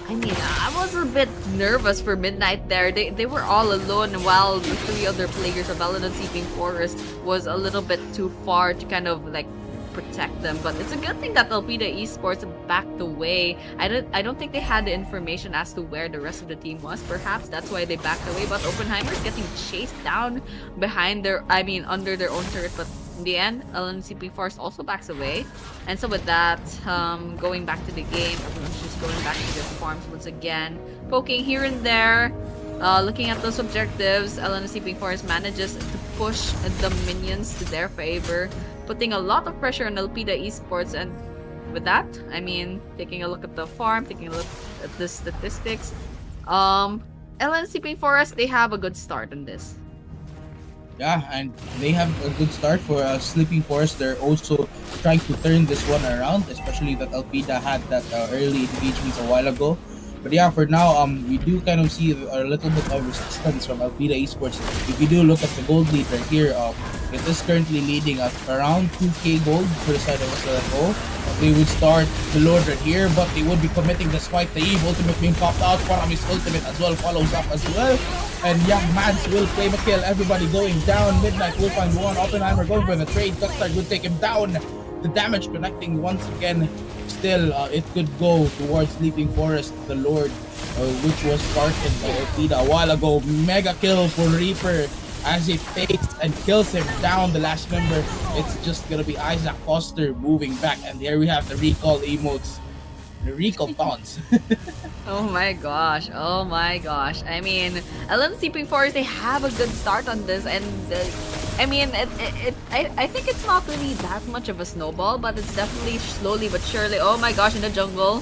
I mean, I was a bit nervous for Midnight there. They were all alone while the three other players of Eladon Seeping Forest was a little bit too far to kind of like protect them. But it's a good thing that Elpida Esports backed away. I don't think they had the information as to where the rest of the team was. Perhaps that's why they backed away. But Oppenheimer's getting chased down under their own turret. But in the end, LNCP Force also backs away. And so with that, going back to the game, everyone's just going back to their farms once again, poking here and there, looking at those objectives. LNCP Force manages to push the minions to their favor, putting a lot of pressure on Elpida Esports. And with that, taking a look at the farm, taking a look at the statistics, LNCP Forest, they have a good start in this. Yeah, and they have a good start for Sleeping Forest. They're also trying to turn this one around, especially that Elpida had that early engagements a while ago. But yeah, for now, we do kind of see a little bit of resistance from Elpida Esports. If you do look at the gold lead right here, it is currently leading at around 2k gold for the side of SLFO. They would start the Lord right here, but they would be committing this fight. The Eve ultimate being popped out. Farami's ultimate as well follows up as well. And yeah, Mads will claim a kill. Everybody going down. Midnight will find one. Oppenheimer going for the trade. Custard will take him down. The damage connecting once again. Still, it could go towards Sleeping Forest, the Lord, which was started by Elpida a while ago. Mega kill for Reaper as he takes and kills him down, the last member. It's just gonna be Isaac Foster moving back, and there we have the recall emotes, the recall taunts. Oh my gosh. LM Sleeping Forest, they have a good start on this, and I think it's not really that much of a snowball, but it's definitely slowly but surely. Oh my gosh, in the jungle.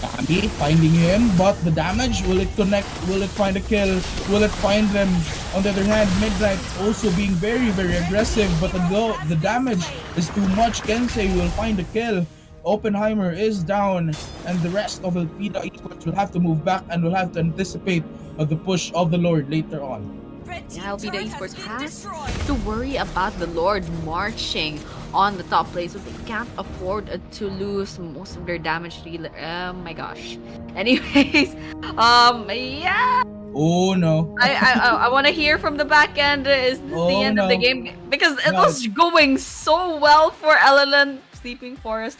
Kami finding him, but the damage, will it connect? Will it find a kill? Will it find them? On the other hand, Midnight also being very, very aggressive, but the damage is too much. Kensei will find a kill. Oppenheimer is down, and the rest of Elpida Esports will have to move back and will have to anticipate the push of the Lord later on. Yeah, Elpida Esports has to worry about the Lord marching on the top place, so they can't afford to lose most of their damage dealer. Oh my gosh. Anyways, yeah. Oh no. I want to hear from the back end. Is this the end of the game? Because it was going so well for LLN Sleeping Forest.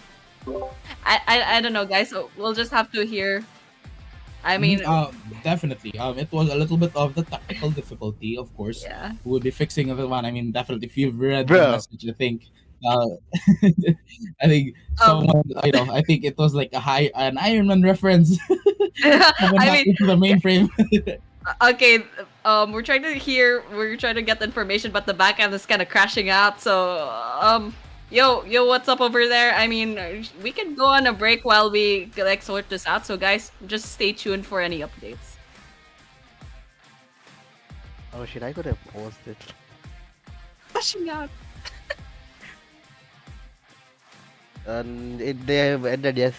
I don't know, guys. So we'll just have to hear. Definitely. It was a little bit of the technical difficulty, of course. Yeah. We'll be fixing the one. Definitely, if you've read the Bro. message, I think, I think someone, I think it was like an Iron Man reference. Into the mainframe. Okay, we're trying to get information, but the back end is kind of crashing out. So, yo, what's up over there? We can go on a break while we sort this out. So, guys, just stay tuned for any updates. Oh shit! I could have paused it. Flashing out. And they have ended. Yes.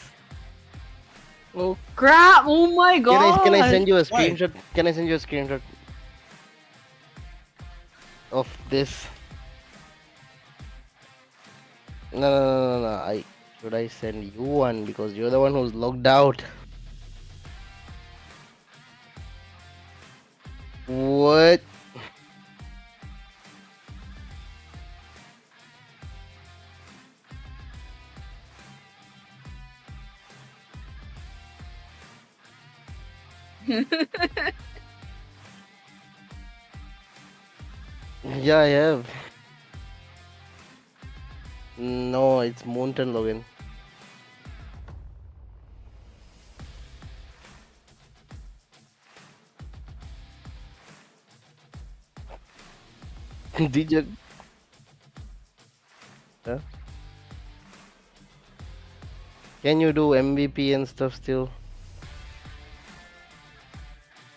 Oh crap! Oh my Can I god! send you a Why? screenshot? Can I send you a screenshot of this? No. I should I send you one because you're the one who's logged out. What? Yeah, I have. No, it's Mountain Logan. Did you? Huh? Can you do MVP and stuff still?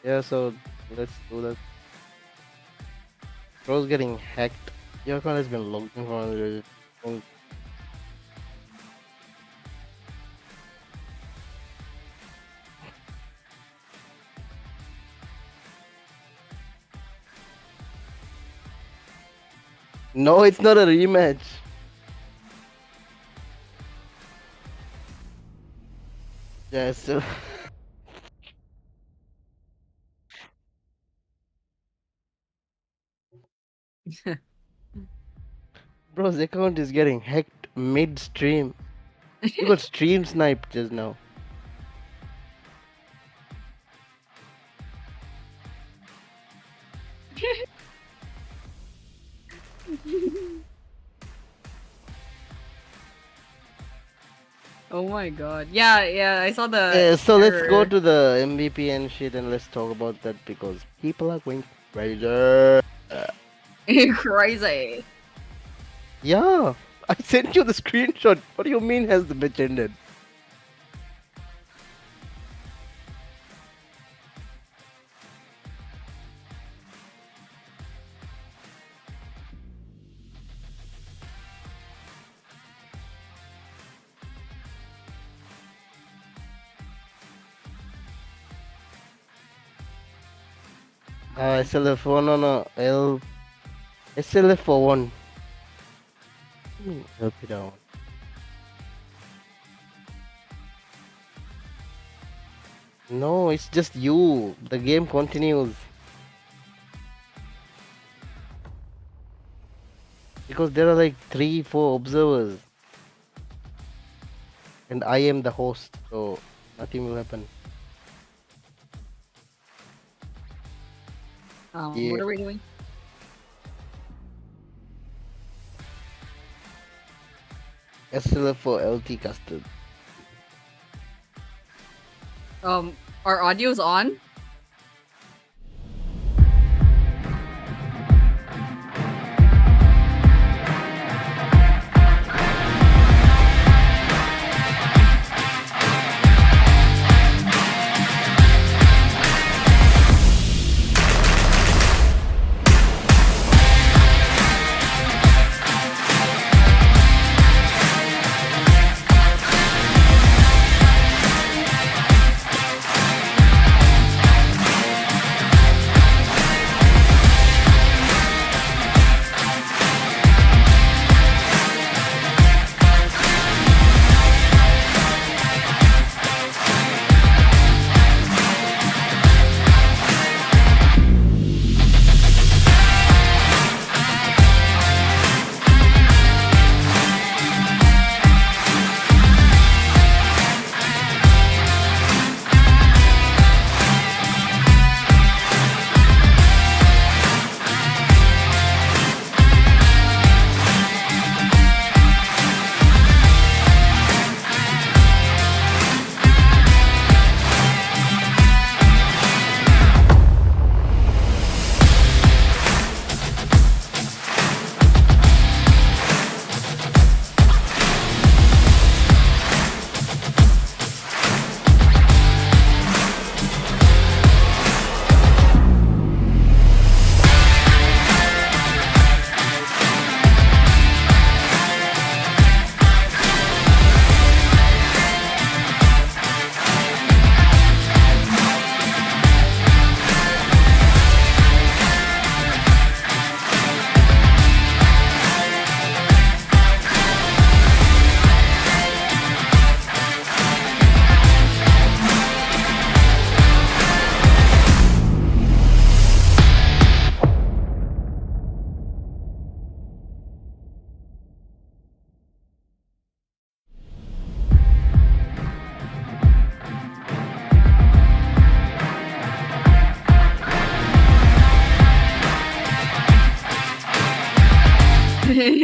Yeah, so let's do that. Bro's getting hacked. Your account has been logged in for 100. No, it's not a rematch. Yeah, so bro's account is getting hacked mid-stream. You got stream sniped just now. Oh my god. Yeah, I saw the Yeah, so let's go error. to the MVP and shit and let's talk about that because people are going crazy. Crazy. Yeah, I sent you the screenshot. What do you mean has the bitch ended? SLF, no, SLF for one. Help it out. No, it's just you. The game continues. Because there are like 3-4 observers. And I am the host, so nothing will happen. Yeah. What are we doing? SLF for LT custard. Our audio's on?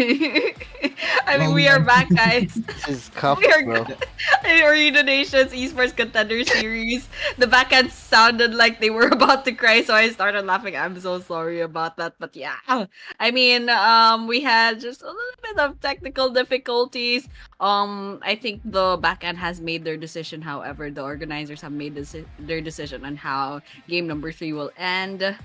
I mean, Well, we are back, guys. This is cuff, We are bro. Ooredoo Nation's Esports Contender Series. The backhand sounded like they were about to cry, so I started laughing. I'm so sorry about that, but yeah. I mean, we had just a little bit of technical difficulties. I think the backhand has made their decision. However, the organizers have made their decision on how game number 3 will end.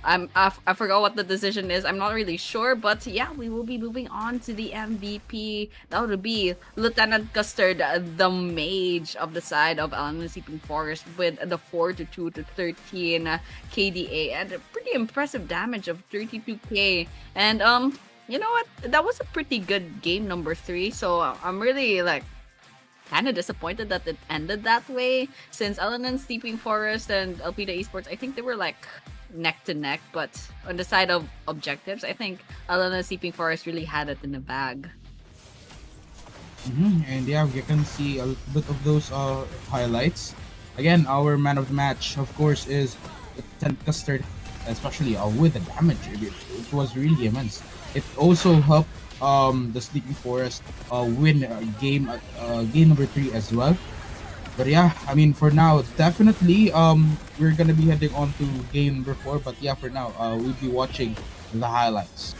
I forgot what the decision is. I'm not really sure, but yeah, we will be moving on to the MVP. That would be Lieutenant Custard, the mage of the side of Alan Sleeping Forest, with the 4 to 2 to 13 KDA and a pretty impressive damage of 32k. And you know what? That was a pretty good game number 3. So I'm really like kind of disappointed that it ended that way, since Alan and Sleeping Forest and Alpida Esports, I think they were like neck to neck, but on the side of objectives, I think Alan and Sleeping Forest really had it in the bag. And yeah, you can see a bit of those highlights. Again, our man of the match, of course, is Lieutenant Custard, especially with the damage. It was really immense. It also helped the Sleeping Forest win game number 3 as well. But yeah, I mean, for now, definitely we're gonna be heading on to game number 4. But yeah, for now, we'll be watching the highlights.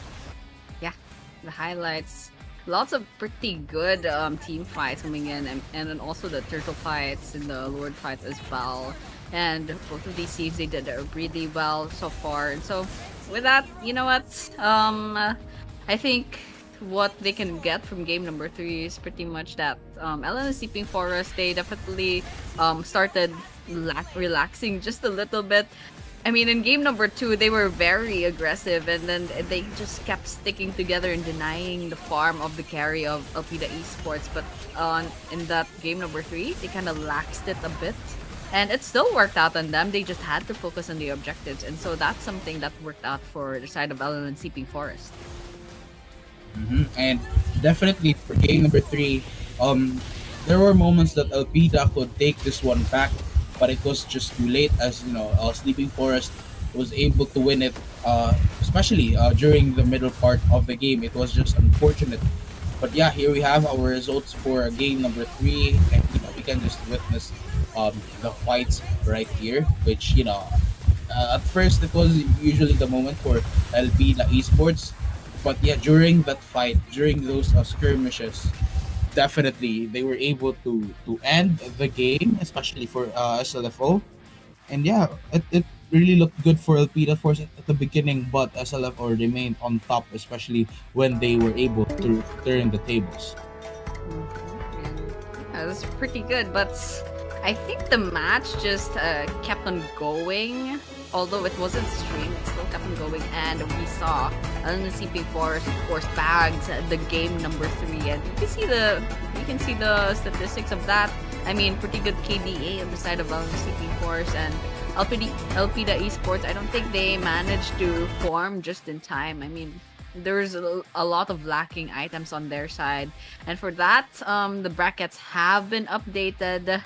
Yeah, the highlights. Lots of pretty good team fights coming in, and then also the turtle fights and the lord fights as well. And both of these teams, they did really well so far. And so, with that, you know what? I think what they can get from game number 3 is pretty much that Ellen and Sleeping Forest, they definitely started relaxing just a little bit. I mean, in game number 2, they were very aggressive, and then they just kept sticking together and denying the farm of the carry of Alpida Esports. But in that game number 3, they kind of laxed it a bit. And it still worked out on them. They just had to focus on the objectives. And so that's something that worked out for the side of Ellen and Sleeping Forest. And definitely for game number 3, there were moments that Alpida could take this one back, but it was just too late. As you know, Sleeping Forest was able to win it, especially during the middle part of the game. It was just unfortunate. But yeah, here we have our results for game number 3, and we can just witness the fights right here, which at first it was usually the moment for Alpida Esports. But yeah, during that fight, during those skirmishes, definitely they were able to end the game, especially for SLFO. And yeah, it really looked good for Alpida Force at the beginning, but SLFO remained on top, especially when they were able to turn the tables. Yeah, it was pretty good, but I think the match just kept on going. Although it wasn't streamed, it still kept on going, and we saw Ellen Sleeping Forest, of course, bags the game number 3, and you can see the statistics of that. I mean, pretty good KDA on the side of Ellen Sleeping Forest, and Alpida Esports, I don't think they managed to form just in time. I mean, there's a lot of lacking items on their side, and for that, the brackets have been updated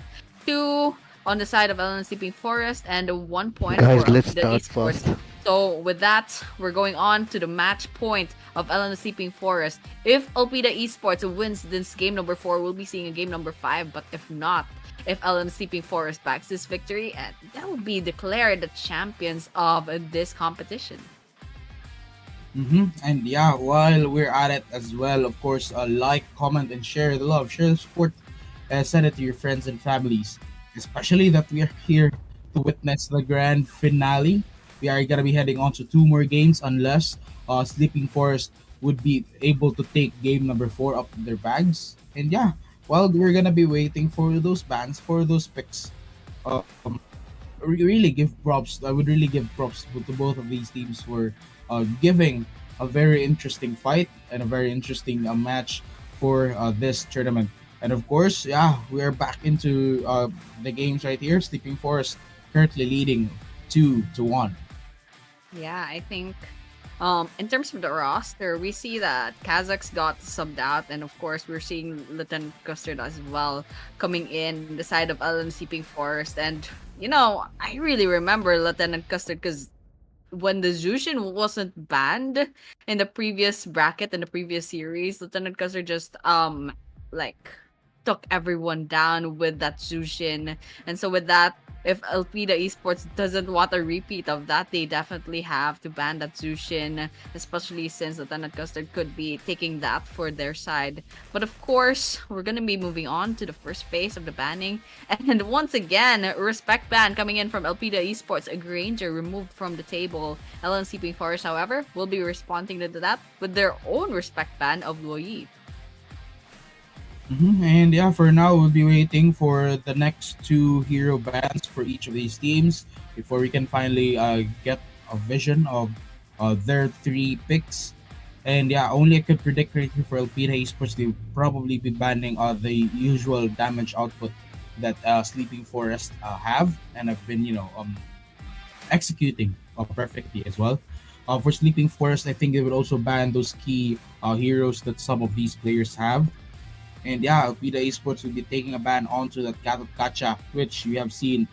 to on the side of Ellen Sleeping Forest, and 1 point Guys, for let's the start esports. fast. So with that, we're going on to the match point of Ellen Sleeping Forest. If Alpida Esports wins this game number 4, we'll be seeing a game number 5. But if not, if Ellen Sleeping Forest backs this victory, that will be declared the champions of this competition. And yeah, while we're at it as well, of course, like, comment, and share the love, share the support, send it to your friends and families. Especially that we are here to witness the grand finale. We are gonna be heading on to 2 more games unless Sleeping Forest would be able to take game number 4 up in their bags. And yeah, while we're gonna be waiting for those bans, for those picks, really give props. I would really give props to both of these teams for giving a very interesting fight and a very interesting match for this tournament. And of course, yeah, we are back into the games right here. Sleeping Forest currently leading 2-1. Yeah, I think in terms of the roster, we see that Kazakhs got subbed out, and of course, we're seeing Lieutenant Custard as well coming in the side of Ellen Sleeping Forest. And I really remember Lieutenant Custard because when the Zushin wasn't banned in the previous bracket in the previous series, Lieutenant Custer just like took everyone down with that Zushin. And so with that, if Elpida Esports doesn't want a repeat of that, they definitely have to ban that Zushin, especially since Lieutenant Custer could be taking that for their side. But of course, we're gonna be moving on to the first phase of the banning. And once again, respect ban coming in from Elpida Esports, a Granger removed from the table. LN Sleeping Forest, however, will be responding to that with their own respect ban of Luo Yi. And yeah, for now, we'll be waiting for the next two hero bans for each of these teams before we can finally get a vision of their three picks. And yeah, only I could predict correctly for Elpida Esports, they'll probably be banning the usual damage output that Sleeping Forest have and have been, executing perfectly as well. For Sleeping Forest, I think they would also ban those key heroes that some of these players have. And yeah, Alpida Esports will be taking a ban onto that Gacha, which we have seen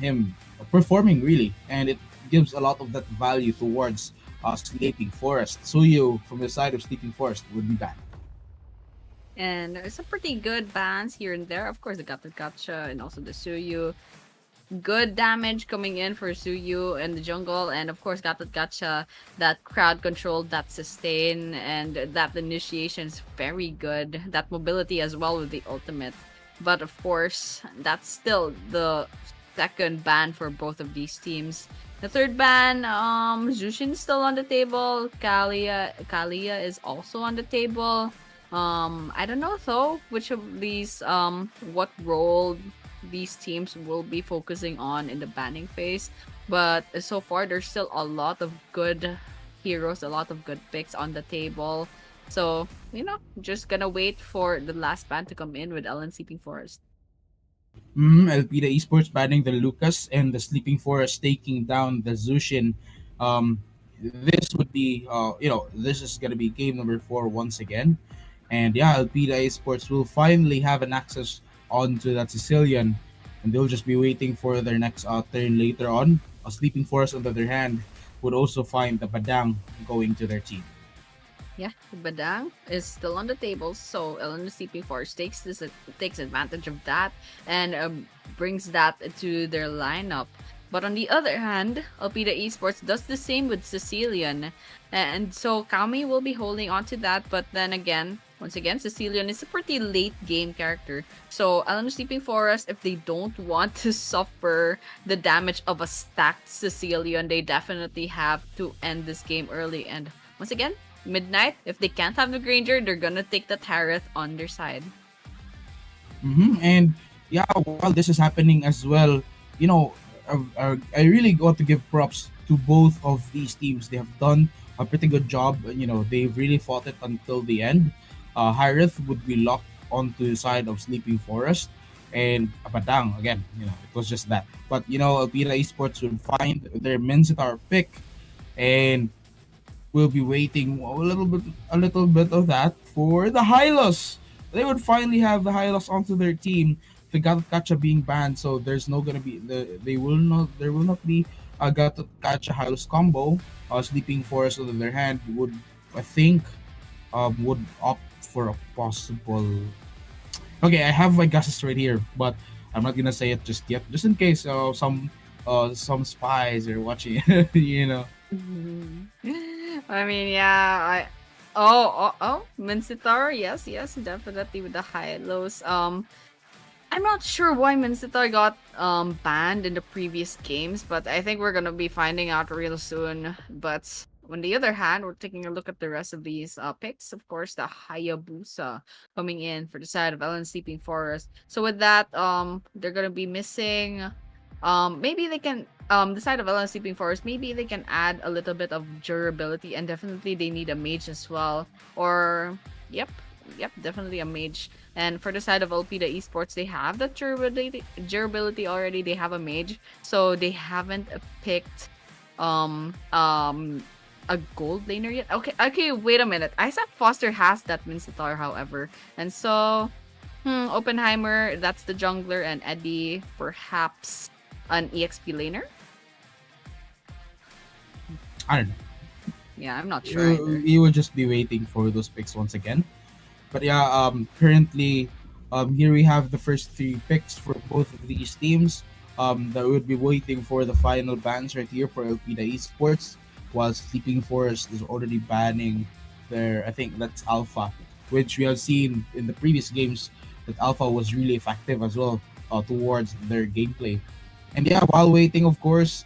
him performing really, and it gives a lot of that value towards Sleeping Forest. Suyu from the side of Sleeping Forest would be banned. And there's some pretty good bans here and there. Of course, the Gacha and also the Suyu. Good damage coming in for Suyu in the jungle, and of course Gacha, that crowd control, that sustain, and that initiation is very good. That mobility as well with the ultimate. But of course, that's still the second ban for both of these teams. The third ban, Zushin is still on the table. Kalia is also on the table. I don't know though which of these what role these teams will be focusing on in the banning phase. But so far, there's still a lot of good heroes, a lot of good picks on the table. So, just gonna wait for the last ban to come in with LN Sleeping Forest. Elpida Esports banning the Lucas and the Sleeping Forest taking down the Zushin. This would be, this is going to be game number 4 once again. And yeah, Elpida Esports will finally have an access onto that Sicilian, and they'll just be waiting for their next turn later on. A Sleeping Forest, on the other hand, would also find the Badang going to their team. Yeah, Badang is still on the table, so LN Sleeping Forest takes advantage of that and brings that to their lineup. But on the other hand, Alpida Esports does the same with Sicilian, and so Kami will be holding on to that. But then again, once again, Sicilian is a pretty late game character. So LN Sleeping Forest, if they don't want to suffer the damage of a stacked Sicilian, they definitely have to end this game early. And once again, midnight, if they can't have the Granger, they're gonna take the Tareth on their side. And yeah, while this is happening as well, I really got to give props to both of these teams. They have done a pretty good job. They've really fought it until the end. Hireth would be locked onto the side of Sleeping Forest, and Padang again. It was just that. But Alpira Esports would find their Mincetar pick, and we'll be waiting a little bit of that for the Hylos. They would finally have the Hylos onto their team. The Gacha being banned, so there's no gonna be there will not be a Gacha Hylos combo. Sleeping Forest on the other hand would, I think, would opt for a possible. Okay, I have my guesses right here, but I'm not gonna say it just yet, just in case some spies are watching. I mean, yeah, oh, Mincetar, yes, definitely with the Hylos. I'm not sure why Mincetar got banned in the previous games, but I think we're gonna be finding out real soon. But on the other hand, we're taking a look at the rest of these picks. Of course, the Hayabusa coming in for the side of LN Sleeping Forest. So with that, they're gonna be missing. Maybe they can the side of LN Sleeping Forest. Maybe they can add a little bit of durability, and definitely they need a mage as well. Or yep, definitely a mage. And for the side of Alpida Esports, they have the durability already. They have a mage, so they haven't picked a gold laner yet. Okay, wait a minute. Isaac Foster has that Mincetar, however, and so Oppenheimer, that's the jungler, and Eddie perhaps an EXP laner. I don't know. Yeah, I'm not sure either. We will just be waiting for those picks once again. But yeah, currently, here we have the first three picks for both of these teams. That would be waiting for the final bans right here for Elpida Esports, while Sleeping Forest is already banning their. I think that's Alpha, which we have seen in the previous games that Alpha was really effective as well towards their gameplay. And yeah, while waiting, of course,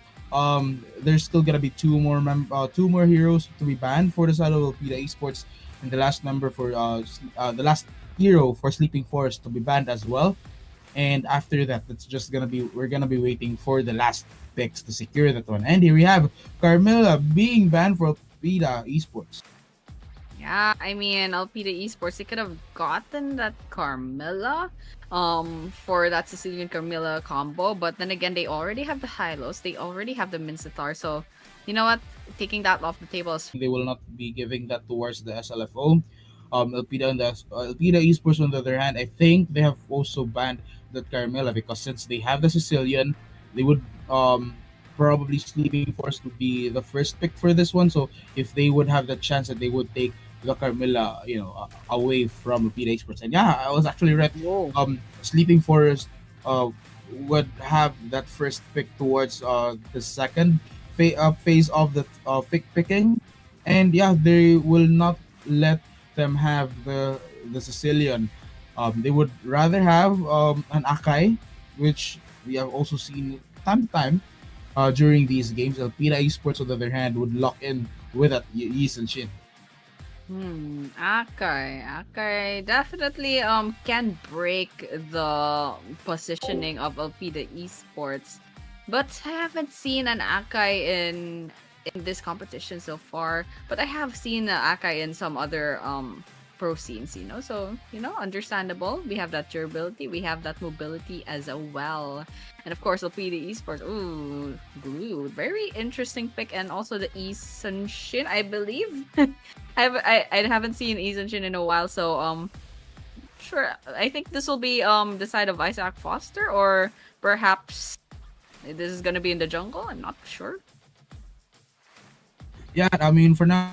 there's still gonna be two more heroes to be banned for the side of Elpida Esports, and the last member for the last hero for Sleeping Forest to be banned as well. And after that, it's just gonna be we're gonna be waiting for the last picks to secure that one. And here we have Carmilla being banned for Elpida Esports. Yeah, I mean, Alpida Esports, they could have gotten that Carmilla for that Sicilian Carmilla combo, but then again, they already have the Hylos, they already have the Mincetar, so you know what? Taking that off the table is They will not be giving that towards the SLFO. Elpida and the Elpida Esports on the other hand, I think they have also banned that Carmela because since they have the Sicilian, they would probably Sleeping Force would be the first pick for this one. So if they would have the chance that they would take the Carmilla, away from Elpida Esports, and yeah, I was actually right. whoa. Sleeping Forest would have that first pick towards the second phase of the picking, and yeah, they will not let them have the Sicilian. They would rather have an Akai, which we have also seen time to time during these games. Alpina Esports, on the other hand, would lock in with that Yi and Shin. Akai definitely can break the positioning of Alpida Esports, but I haven't seen an Akai in this competition so far. But I have seen Akai in some other pro scenes, so understandable. We have that durability, we have that mobility as well, and of course Alpida Esports. Ooh, blue, very interesting pick, and also the Shin, I believe. I haven't seen Shin in a while, so sure. I think this will be the side of Isaac Foster, or perhaps this is gonna be in the jungle. I'm not sure. Yeah, I mean, for now,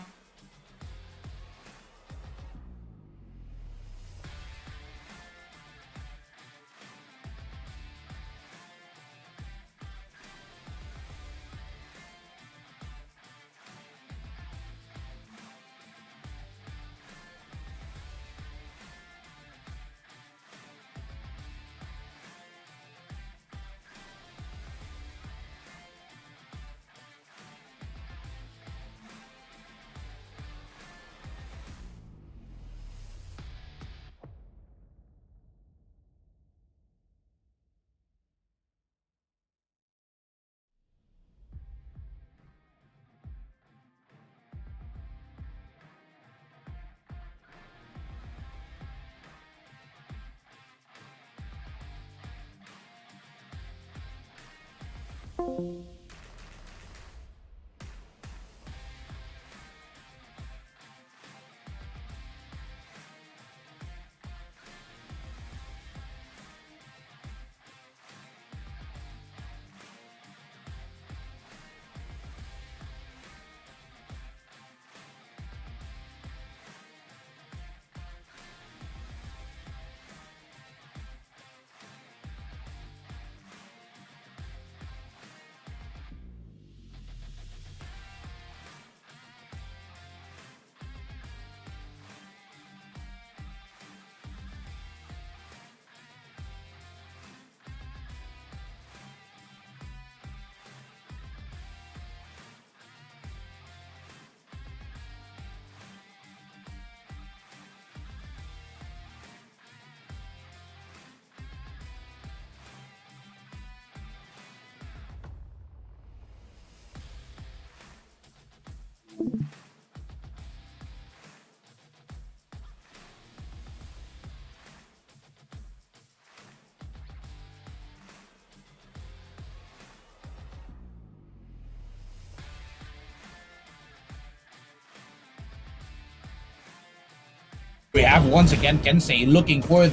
We have once again Kensei looking for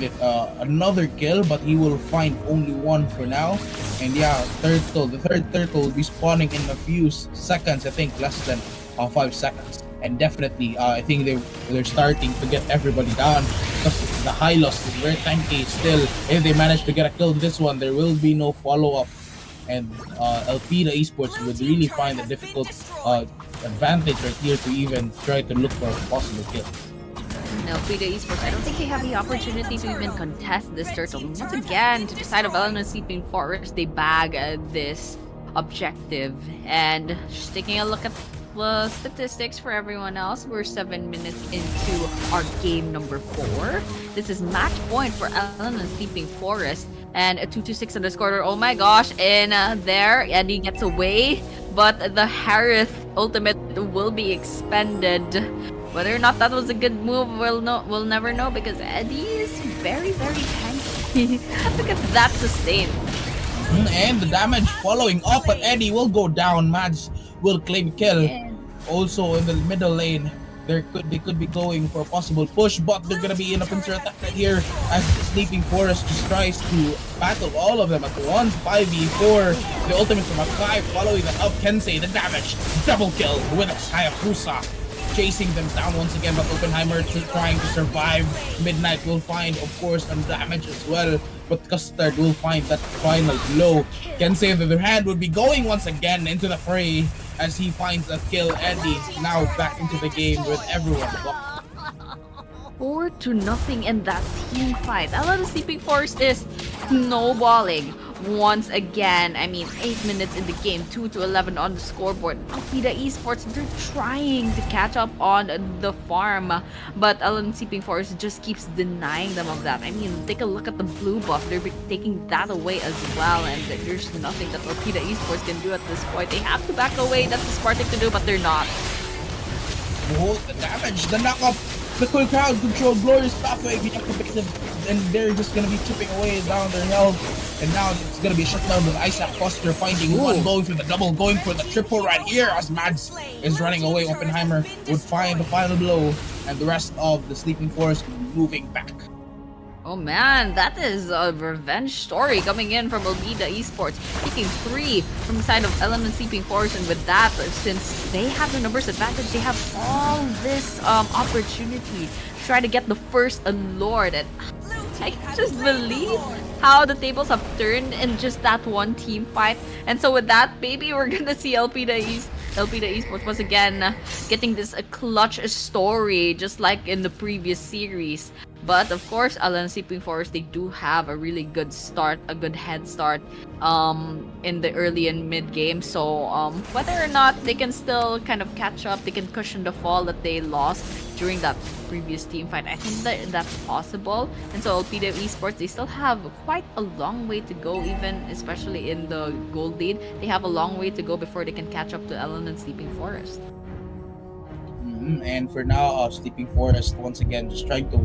another kill, but he will find only one for now. And yeah, the third turtle will be spawning in a few seconds. I think less than 5 seconds. And definitely, I think they're starting to get everybody down because the high loss is very tanky still. If they manage to get a kill in this one, there will be no follow up. And Elpida Esports would really find a difficult advantage right here to even try to look for a possible kill. No, Ooredoo Esports, I don't think they have the opportunity to even contest this turtle. Once again, to the side of Elena Sleeping Forest, they bag this objective. And just taking a look at the statistics for everyone else, we're 7 minutes into our game number 4. This is match point for Elena Sleeping Forest. And a 2-6 on the scorer. Oh my gosh, and there, Eddie gets away. But the Harith ultimate will be expended. Whether or not that was a good move, we'll never know because Eddie is very, very tanky. Look at that sustain. And the damage following up, but Eddie will go down. Mads will claim kill. Also in the middle lane, they could be going for a possible push, but they're gonna be in a pincer attack right here as Sleeping Forest just tries to battle all of them at once. 5v4, the ultimate from Akai following that up. Kensei, the damage, double kill with Hayabusa. Chasing them down once again, but Oppenheimer trying to survive. Midnight will find, of course, some damage as well, but Custard will find that final blow. Kensei, on the other hand, would be going once again into the fray as he finds a kill. Eddie now back into the game with everyone. 4-0 in that team fight. A lot of Sleeping Forest is snowballing once again. I mean, 8 minutes in the game, 2-11 on the scoreboard. Elpida Esports, they're trying to catch up on the farm, but Alan Sleeping Forest just keeps denying them of that. I mean, take a look at the blue buff. They're taking that away as well, and there's nothing that Elpida Esports can do at this point. They have to back away. That's the smart thing to do, but they're not. Oh, the damage, the knockup. The quick crowd control, glorious pathway, deactivated, and they're just gonna be chipping away down their health. And now it's gonna be a shutdown with Isaac Foster finding one, going for the double, going for the triple right here as Mads is running away. Oppenheimer would find the final blow, and the rest of the Sleeping Forest moving back. Oh man, that is a revenge story coming in from Elpida Esports, taking 3 from the side of Element Sleeping Forest, and with that, since they have the numbers advantage, they have all this opportunity to try to get the first Lord. And I can just believe how the tables have turned in just that one team fight. And so with that, maybe we're gonna see Elpida Esports once again getting this clutch story, just like in the previous series. But of course, Alan Sleeping Forest, they do have a really good start, a good head start in the early and mid game. So whether or not they can still kind of catch up, they can cushion the fall that they lost during that previous team fight. I think that's possible. And so Elpida Esports, they still have quite a long way to go, even especially in the gold lead. They have a long way to go before they can catch up to Alan and Sleeping Forest. And for now, Sleeping Forest once again just trying to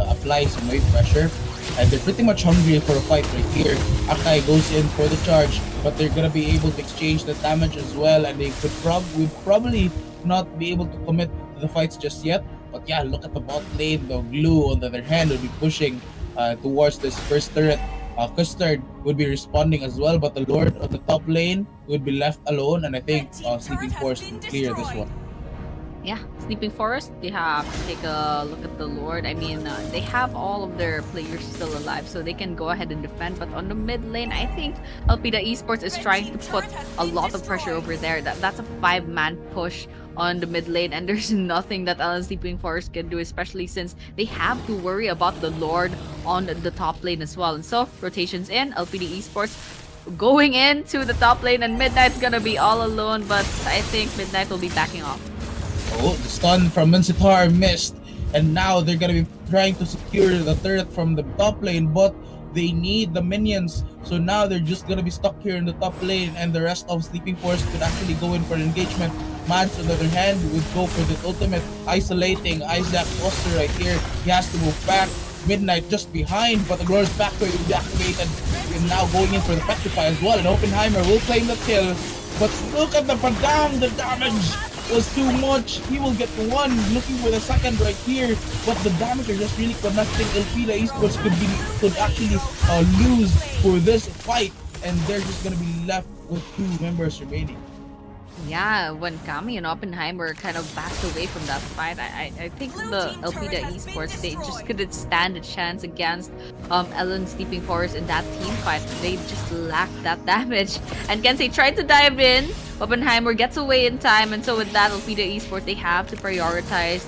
apply some wave pressure, and they're pretty much hungry for a fight right here. Akai goes in for the charge, but they're gonna be able to exchange the damage as well, and they would probably not be able to commit to the fights just yet. But yeah, look at the bot lane. The Glue on the other hand would be pushing towards this first turret. Custard would be responding as well, but the Lord of the top lane would be left alone, and I think Sleeping Forest will clear this one. Yeah, Sleeping Forest, they have to take a look at the Lord. I mean, they have all of their players still alive, so they can go ahead and defend. But on the mid lane, I think Elpida Esports is trying to put a lot of pressure over there. That's a 5-man push on the mid lane, and there's nothing that Alan Sleeping Forest can do, especially since they have to worry about the Lord on the top lane as well. And so, rotations in, Elpida Esports going into the top lane, and Midnight's gonna be all alone, but I think Midnight will be backing off. Oh, the stun from Minsitar missed, and now they're gonna be trying to secure the turret from the top lane, but they need the minions, so now they're just gonna be stuck here in the top lane, and the rest of Sleeping Forest could actually go in for an engagement. Mads, on the other hand, would go for the ultimate, isolating Isaac Foster right here. He has to move back. Midnight just behind, but the Glorious Backdoor will be activated, and now going in for the Petrify as well, and Oppenheimer will claim the kill. But look at the Padang, the damage was too much. He will get one, looking for the second right here. But the damage are just really connecting. Elpida Esports could actually lose for this fight, and they're just gonna be left with 2 members remaining. Yeah, when Kami and Oppenheimer kind of backed away from that fight, I think the Elpida Esports, they just couldn't stand a chance against Ellen Sleeping Forest in that team fight. They just lacked that damage. And Kensei tried to dive in. Oppenheimer gets away in time, and so with that, Elpida Esports, they have to prioritize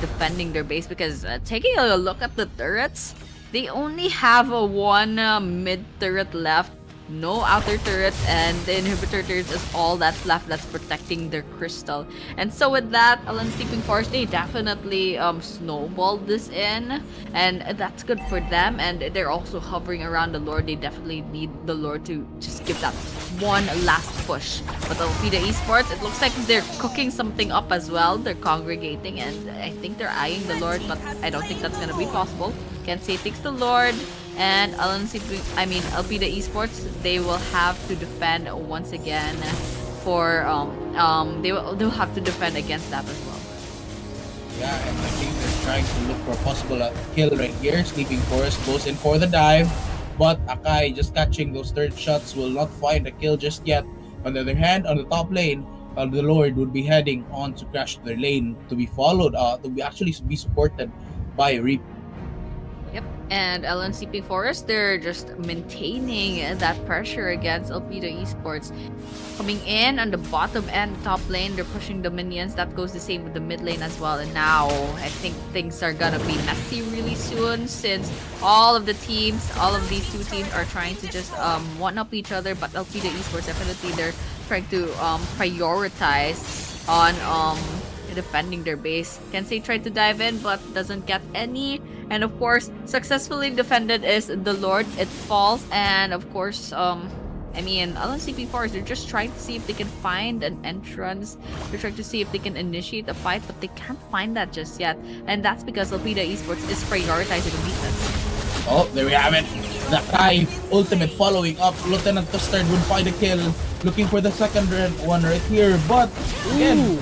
defending their base because taking a look at the turrets, they only have a one mid turret left, no outer turrets, and the inhibitor turrets is all that's left that's protecting their crystal. And so with that, Alan Sleeping Forest, they definitely snowballed this in, and that's good for them. And they're also hovering around the Lord. They definitely need the Lord to just give that one last push. But Alpida Esports, it looks like they're cooking something up as well. They're congregating, and I think they're eyeing the Lord, but I don't think that's gonna be possible. Kensei takes the Lord, and Alpida Esports, they will have to defend once again for they'll have to defend against that as well. Yeah, and I think they're trying to look for a possible kill right here. Sleeping Forest goes in for the dive, but Akai just catching those third shots will not find a kill just yet. On the other hand, on the top lane, the Lord would be heading on to crash their lane to be followed, to be actually be supported by Reaper. Yep, and Ellen Sleeping Forest, they're just maintaining that pressure against Alpida Esports. Coming in on the bottom and top lane, they're pushing the minions. That goes the same with the mid lane as well. And now, I think things are gonna be messy really soon, since all of these two teams are trying to just one-up each other. But Alpida Esports, definitely, they're trying to prioritize on defending their base. Kensei tried to dive in but doesn't get any, and of course successfully defended is the Lord. It falls, and of course Alan Sleeping Forest, they're just trying to see if they can find an entrance. They're trying to see if they can initiate a fight, but they can't find that just yet, and that's because Alpida Esports is prioritizing defense. Oh, there we have it. The Kai ultimate following up. Lieutenant Custard would find a kill. Looking for the second one right here. But again,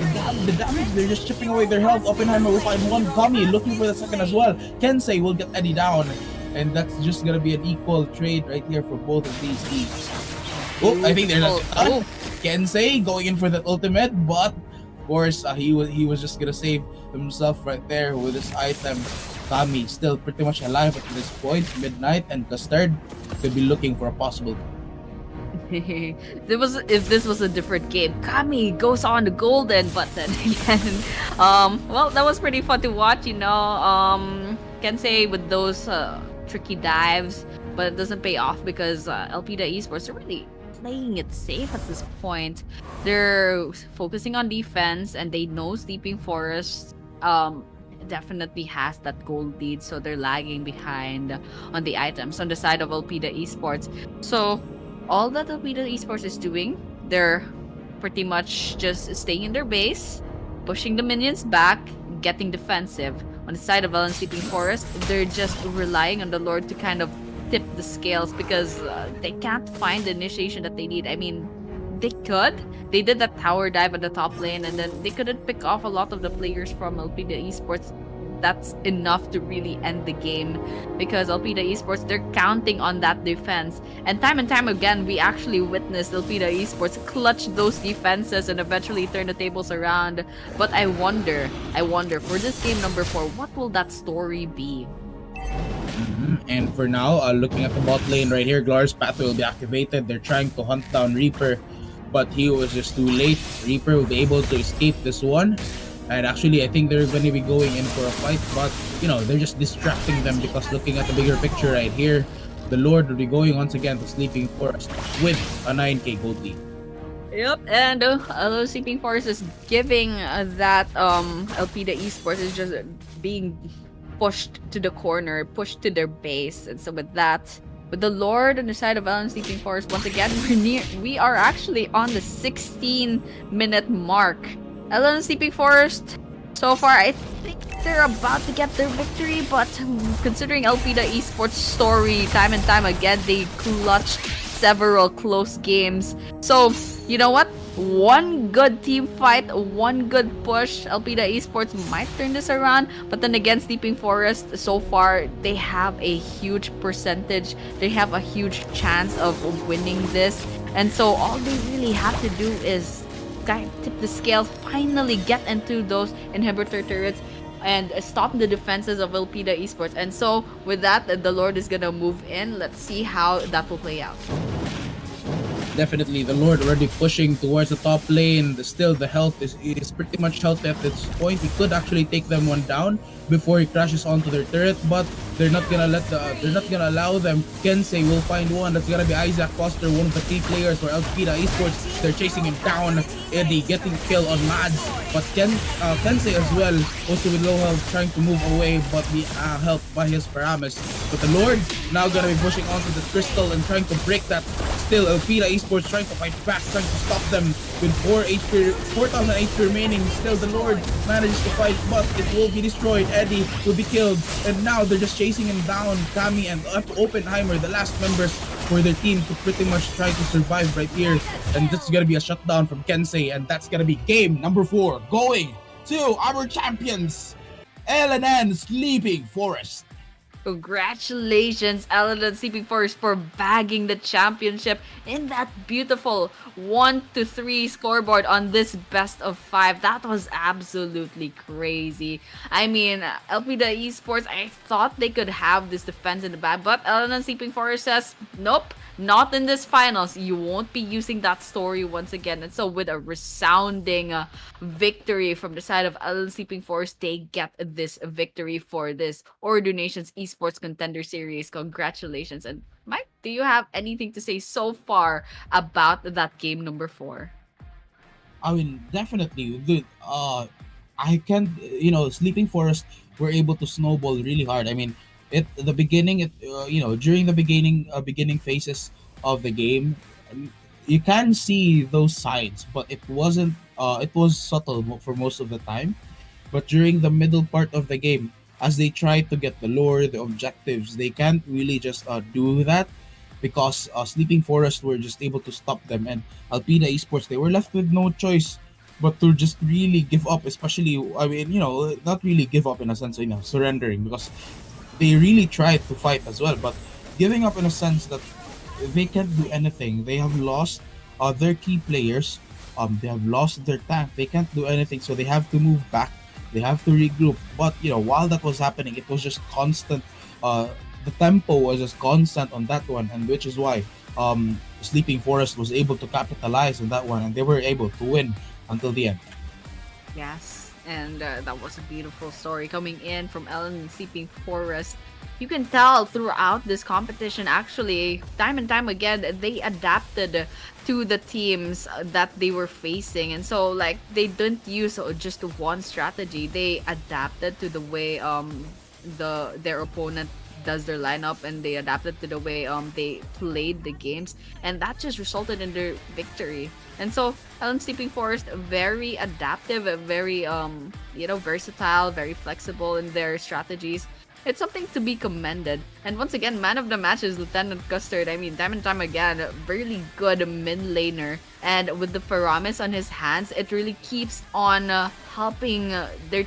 the damage, they're just chipping away their health. Oppenheimer will find one. Kami looking for the second as well. Kensei will get Eddie down. And that's just gonna be an equal trade right here for both of these teams. Oh, I think there's a Kensei going in for that ultimate, but of course he was just gonna save himself right there with this item. Kami still pretty much alive at this point. Midnight and Custard could be looking for a possible. If this was a different game, Kami goes on the golden, but then again, well, that was pretty fun to watch, Kensei with those tricky dives, but it doesn't pay off because Alpida Esports are really playing it safe at this point. They're focusing on defense, and they know Sleeping Forest definitely has that gold lead, so they're lagging behind on the items on the side of Alpida Esports. So all that Alpida Esports is doing, they're pretty much just staying in their base, pushing the minions back, getting defensive. On the side of Ellen Sleeping Forest, they're just relying on the Lord to kind of tip the scales because they can't find the initiation that they need. I mean, they did that tower dive at the top lane, and then they couldn't pick off a lot of the players from Alpida Esports. That's enough to really end the game because Alpida Esports, they're counting on that defense, and time again we actually witnessed Alpida Esports clutch those defenses and eventually turn the tables around. But I wonder for this game number 4, what will that story be? And for now, looking at the bot lane right here, Glorious Pathway will be activated. They're trying to hunt down Reaper, but he was just too late. Reaper will be able to escape this one. And actually, I think they're going to be going in for a fight, but they're just distracting them because looking at the bigger picture right here, the Lord will be going once again to Sleeping Forest with a 9k gold lead. Yep, and Sleeping Forest is giving that Alpida Esports is just being pushed to the corner, pushed to their base, and so with that, with the Lord on the side of Ellen Sleeping Forest, once again we are actually on the 16-minute mark. Ellen Sleeping Forest, so far, I think they're about to get their victory, but considering Alpida Esports' story, time and time again, they clutched several close games. So, you know what? one good team fight, one good push, Elpida Esports might turn this around. But then again, Sleeping Forest, so far, they have a huge percentage. They have a huge chance of winning this. And so all they really have to do is kind of tip the scales, finally get into those inhibitor turrets and stop the defenses of Elpida Esports. And so with that, the Lord is gonna move in. Let's see how that will play out. Definitely, the Lord already pushing towards the top lane. Still, the health is pretty much healthy at this point. He could actually take them one down before he crashes onto their turret, but they're not gonna allow them. Kensei will find one. That's gonna be Isaac Foster, one of the key players for Elpida Esports. They're chasing him down. Eddie getting kill on Mads, but Kensei as well, also with low health, trying to move away, but be helped by his Paramis. But the Lord now gonna be pushing onto the crystal and trying to break that. Still, Elpida Esports trying to fight back, trying to stop them with 4,000 HP remaining. Still, the Lord manages to fight, but it will be destroyed. Eddie will be killed, and now they're just chasing him down. Kami and Oppenheimer, the last members for their team, to pretty much try to survive right here. And this is gonna be a shutdown from Kensei, and that's gonna be game number 4, going to our champions, LNN Sleeping Forest. Congratulations, Aladdin Sleeping Forest, for bagging the championship in that beautiful 1-3 scoreboard on this best of 5. That was absolutely crazy. I mean, Elpida Esports, I thought they could have this defense in the bag, but Aladdin Sleeping Forest says, nope, not in this finals. You won't be using that story once again. And so with a resounding victory from the side of Aladdin Sleeping Forest, they get this victory for this Ooredoo Nations Esports Contender Series. Congratulations. And Mike, do you have anything to say so far about that game number 4? I mean, definitely, dude. I can, Sleeping Forest were able to snowball really hard. I mean, the beginning, during the beginning phases of the game, you can see those signs, but it wasn't. It was subtle for most of the time. But during the middle part of the game, as they try to get the lore, the objectives, they can't really just do that because Sleeping Forest were just able to stop them, and Alpina Esports, they were left with no choice but to just really give up. Especially, I mean, not really give up in a sense, surrendering, because they really tried to fight as well, but giving up in a sense that they can't do anything. They have lost their key players. They have lost their tank. They can't do anything, so they have to move back. They have to regroup. But while that was happening, it was just constant. The tempo was just constant on that one, and which is why Sleeping Forest was able to capitalize on that one, and they were able to win until the end. Yes, and that was a beautiful story coming in from Ellen and Sleeping Forest. You can tell throughout this competition, actually, time and time again, they adapted to the teams that they were facing. And so, like, they didn't use just one strategy. They adapted to the way their opponent does their lineup, and they adapted to the way they played the games, and that just resulted in their victory. And so Sleeping Forest, very adaptive, very versatile, very flexible in their strategies. It's something to be commended. And once again, man of the match is Lieutenant Custard. I mean, time and time again, really good mid laner. And with the Faramis on his hands, it really keeps on helping their